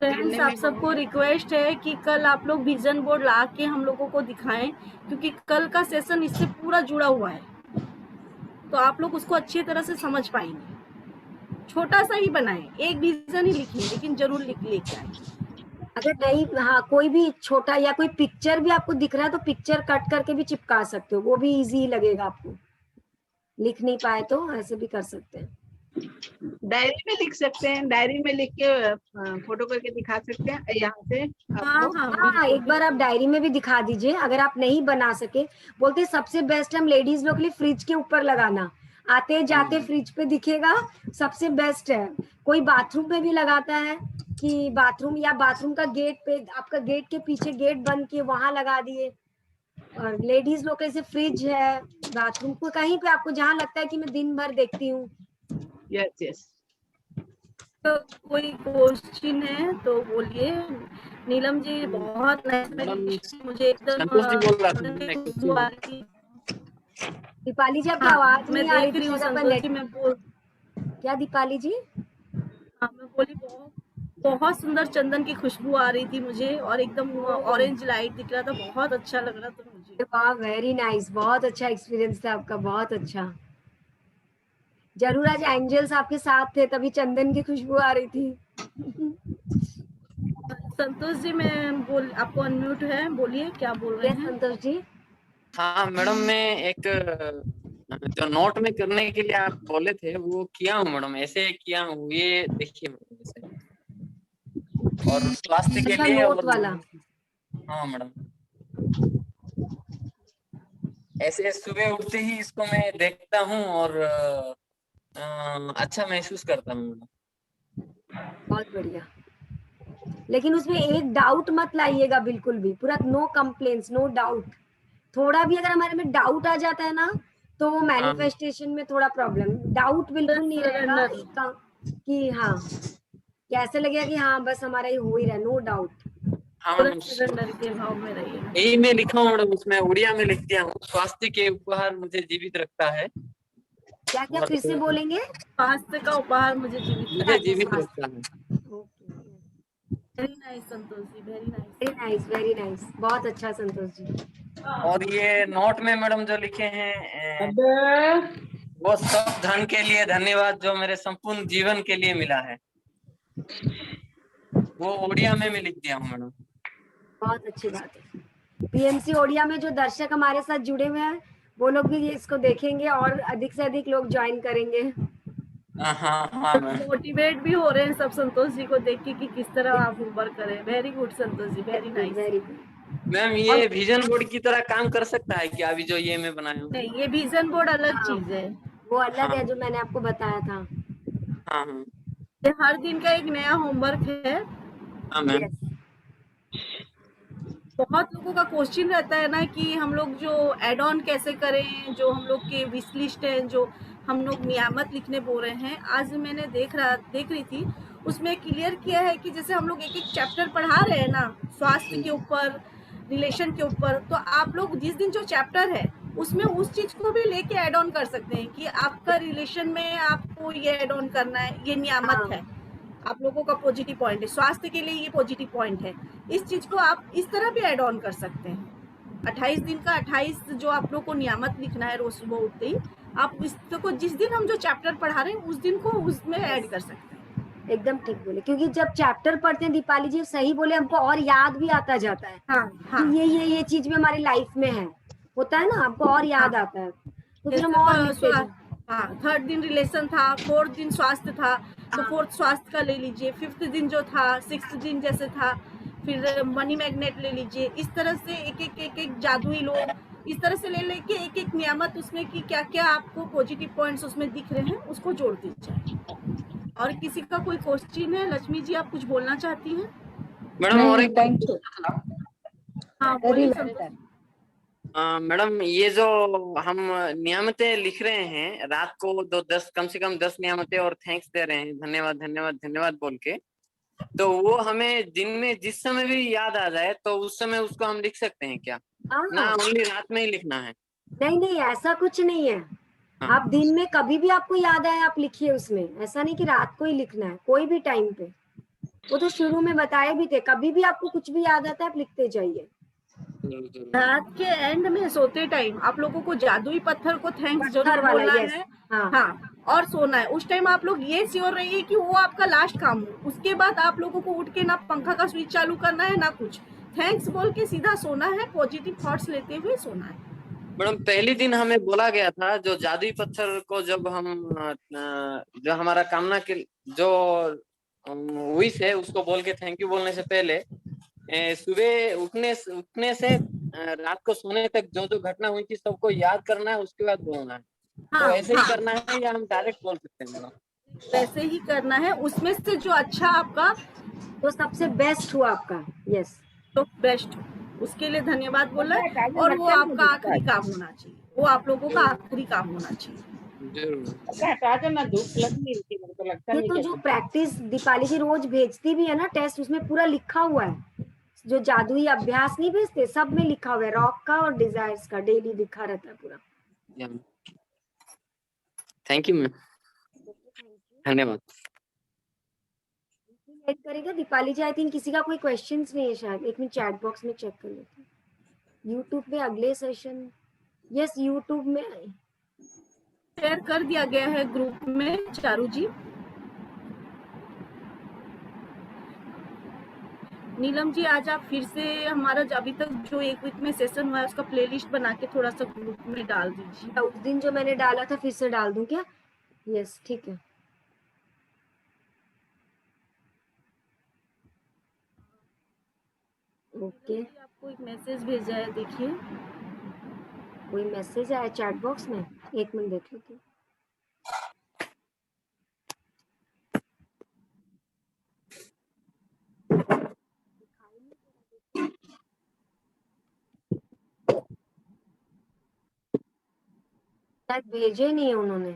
फ्रेंड्स, आप सबको रिक्वेस्ट है कि कल आप लोग विजन बोर्ड ला के हम लोगों को दिखाएं, क्योंकि कल का सेशन इससे पूरा जुड़ा हुआ है, तो आप लोग उसको अच्छी तरह से समझ पाएंगे। छोटा सा ही बनाएं, एक विजन ही लिखिए, लेकिन जरूर लेके आए। अगर नहीं, हाँ, कोई भी छोटा या कोई पिक्चर भी आपको दिख रहा है तो पिक्चर कट करके भी चिपका सकते हो, वो भी इजी लगेगा आपको। लिख नहीं पाए तो ऐसे भी कर सकते हैं। डायरी में लिख सकते हैं, डायरी में लिख के फोटो करके दिखा सकते हैं यहाँ से आपको। हाँ, एक बार आप डायरी में भी दिखा दीजिए। अगर आप नहीं बना सके, बोलते सबसे बेस्ट हम लेडीज लोग के लिए फ्रिज के ऊपर लगाना, आते जाते फ्रिज पे दिखेगा, सबसे बेस्ट है। कोई बाथरूम में भी लगाता है कि बाथरूम या बाथरूम का गेट पे, आपका गेट के पीछे गेट बंद किए वहां लगा दिए। और लेडीज लोग कैसे फ्रिज है, बाथरूम को कहीं पे आपको जहाँ लगता है कि मैं दिन भर देखती हूँ। Yes yes. तो कोई क्वेश्चन है तो बोलिए। नीलम जी, बहुत मुझे एकदम दीपाली जी आपकी आवाज मैं नहीं आ रही देख रही हूँ थी। संतोष जी, मैं बोल क्या दीपाली जी? हाँ, मैं बोली बहुत सुंदर चंदन की खुशबू आ रही थी मुझे, और एकदम ऑरेंज लाइट दिख रहा था, बहुत अच्छा लग रहा था मुझे। वाह, वेरी नाइस, बहुत अच्छा एक्सपीरियंस था आपका, बहुत अच्छा। जरूर आज एंजल्स आपके साथ थे, तभी चंदन की खुशबू आ रही थी। संतोष जी, मैं आपको अनम्यूट है, बोलिए क्या बोल रहे हैं। संतोष जी। हाँ मैडम, मैं एक जो नोट में करने के लिए आप बोले थे वो किया हूँ मैडम, ऐसे किया हूँ, ये देखिए मैडम ऐसे। और स्वास्थ्य के लिए नोट वाला। हाँ मैडम, ऐसे सुबह उठते ही इसको मैं देखता हूँ और अच्छा महसूस करता हूँ मैडम। बहुत बढ़िया। लेकिन उसमें एक डाउट मत लाइएगा बिल्कुल भी, पूरा नो कंप्लेंट्स, नो डाउट। थोड़ा भी अगर हमारे में डाउट आ जाता है ना, तो वो मैनिफेस्टेशन में थोड़ा प्रॉब्लम। डाउट बिल्कुल नहीं रहेगा कि हाँ, कि ऐसे लगेगा कि हाँ बस हमारा ये हो ही रहा है, नो डाउट। हाँ पूरा मैडम, सरेंडर के भाव में रहिए। यही मैं लिखा हूँ मैडम, उसमें उड़िया में लिख दिया हूँ, स्वास्थ्य के उपहार मुझे जीवित रखता है। क्या क्या और फिर से बोलेंगे? स्वास्थ्य का उपहार मुझे जीवित मुझे रखता जीवित स्वास्थ्य। रखता है। Okay, very nice Santosh ji, very nice. Very nice, very nice, बहुत अच्छा संतोष जी। और ये नोट में मैडम जो लिखे हैं वो सब धन के लिए धन्यवाद जो मेरे संपूर्ण जीवन के लिए मिला है, वो उड़िया में मैं लिख दिया हूँ मैडम। बहुत अच्छी बात है। पीएमसी ओडिया में जो दर्शक हमारे साथ जुड़े हुए हैं वो लोग भी इसको देखेंगे और अधिक से अधिक लोग ज्वाइन करेंगे। हाँ मैम। मोटिवेट भी हो रहे हैं सब संतोष जी को देख के कि किस तरह आप होमवर्क करें। Very good Santosh ji, very nice. Very good. Ma'am ये विजन बोर्ड की तरह काम कर सकता है क्या, अभी जो ये मैं बनाया हूँ? नहीं, ये विजन बोर्ड अलग हाँ, चीज है। वो अलग हाँ है जो मैंने आपको बताया था। हाँ हाँ ये हर दिन का एक नया होमवर्क है। हाँ मैम। यस, बहुत लोगों का क्वेश्चन रहता है ना कि हम लोग जो एड ऑन कैसे करें, जो हम लोग के विश लिस्ट है, जो हम लोग नियामत लिखने बोल रहे हैं। आज मैंने देख रही थी, उसमें क्लियर किया है कि जैसे हम लोग एक एक चैप्टर पढ़ा रहे हैं ना, स्वास्थ्य के ऊपर, रिलेशन के ऊपर, तो आप लोग जिस दिन जो चैप्टर है उसमें उस चीज को भी लेके ऐड ऑन कर सकते हैं कि आपका रिलेशन में आपको ये ऐड ऑन करना है, ये नियामत हाँ, है, आप लोगों का पॉजिटिव पॉइंट है, स्वास्थ्य के लिए ये पॉजिटिव पॉइंट है। इस चीज को आप इस तरह भी ऐड ऑन कर सकते हैं। 28 दिन का 28 जो आप लोग को नियामत लिखना है रोज सुबह उठते ही, आप इसको जिस दिन हम जो चैप्टर पढ़ा रहे हैं उस दिन को उसमें ऐड कर सकते हैं। एकदम ठीक बोले, क्योंकि जब चैप्टर पढ़ते हैं दीपाली जी, सही बोले, हमको और याद भी आता जाता है हाँ कि हाँ, ये चीज भी हमारी लाइफ में है, होता है ना, आपको और याद आता है, तो फिर हम और लिखते हैं। हाँ, 3rd दिन रिलेशन था, 4th दिन स्वास्थ्य था, तो 4th स्वास्थ्य का ले लीजिए, 5th दिन जो था, 6th दिन जैसे था, फिर मनी मैग्नेट ले लीजिए। इस तरह से एक जादुई लोग इस तरह से ले लेके एक एक नियामत उसमें कि क्या क्या आपको पॉजिटिव पॉइंट्स उसमें दिख रहे हैं उसको जोड़ दीजिए। और किसी का कोई क्वेश्चन है? लक्ष्मी जी आप कुछ बोलना चाहती हैं? मैडम और नहीं, एक थैंक यू, हाँ वेरी बोलिए वेल संतोष। डन। मैडम ये जो हम नियमतें लिख रहे हैं रात को, तो 10 कम से कम 10 नियमतें और थैंक्स दे रहे हैं, धन्यवाद धन्यवाद धन्यवाद बोल के, तो वो हमें दिन में जिस समय भी याद आ जाए तो उस समय उसको हम लिख सकते हैं क्या, ना हाँ, ओनली रात में ही लिखना है? नहीं नहीं, ऐसा कुछ नहीं है। हाँ। आप दिन में कभी भी आपको याद आए आप लिखिए उसमें, ऐसा नहीं कि रात को ही लिखना है, कोई भी टाइम पे। वो तो शुरू में बताए भी थे, कभी भी आपको कुछ भी याद आता है आप लिखते जाइए। रात के एंड में सोते टाइम आप लोगों को जादुई पत्थर को थैंक्स जरूर पत्थर वाला, बोलना यस, है। हाँ, हाँ, और सोना है उस टाइम। आप लोग ये श्योर रहिए कि वो आपका लास्ट काम हो। उसके बाद आप लोगों को उठ के ना पंखा का स्विच चालू करना है ना कुछ, थैंक्स बोल के सीधा सोना है, पॉजिटिव थॉट्स लेते हुए सोना है। मैडम पहले दिन हमें बोला गया था जो जादुई पत्थर को जब हम जो हमारा कामना के जो विश है उसको बोल के थैंक यू बोलने से पहले सुबह उठने से रात को सोने तक जो जो घटना हुई थी सबको याद करना है, उसके बाद बोलना है। तो हाँ ऐसे ही हाँ, करना है या हम डायरेक्ट बोल सकते हैं मैडम? वैसे ही करना है। उसमें से जो अच्छा आपका तो सबसे बेस्ट हुआ आपका, यस। तो बेस्ट, उसके लिए धन्यवाद बोलना है। और वो आपका आखिरी काम होना चाहिए, वो आप लोगों का आखिरी काम होना चाहिए। जरूर। हटा देना, धूप लगी थी, मेरे को लगता ये नहीं तो कि जो प्रैक्टिस दीपाली जी रोज भेजती भी है ना टेस्ट, उसमें पूरा लिखा हुआ है। जो जादुई अभ्यास नहीं भेजते, सब में लिखा हुआ है, रॉक का और डिजायर्स का, डेली लिखा रहता है पूरा। थैंक यू मैम, धन्यवाद। वेट करेगा दीपाली जी, आई थिंक किसी का कोई क्वेश्चंस नहीं है शायद, एक मिनट चैट बॉक्स में चेक कर लेते हैं। यूट्यूब पे अगले सेशन, यस यूट्यूब में शेयर कर दिया गया है ग्रुप में चारू जी। नीलम जी आज आप फिर से हमारा अभी तक जो एक वीक में सेशन हुआ है उसका प्लेलिस्ट बना के थोड़ा सा ग्रुप में डाल दीजिए। उस दिन जो मैंने डाला था फिर से डाल दूं क्या? यस ठीक है। ओके, आपको एक मैसेज भेजा है, देखिए। कोई मैसेज आया चैट बॉक्स में? एक मिनट देख लेती हूँ। शायद भेजे नहीं है उन्होंने।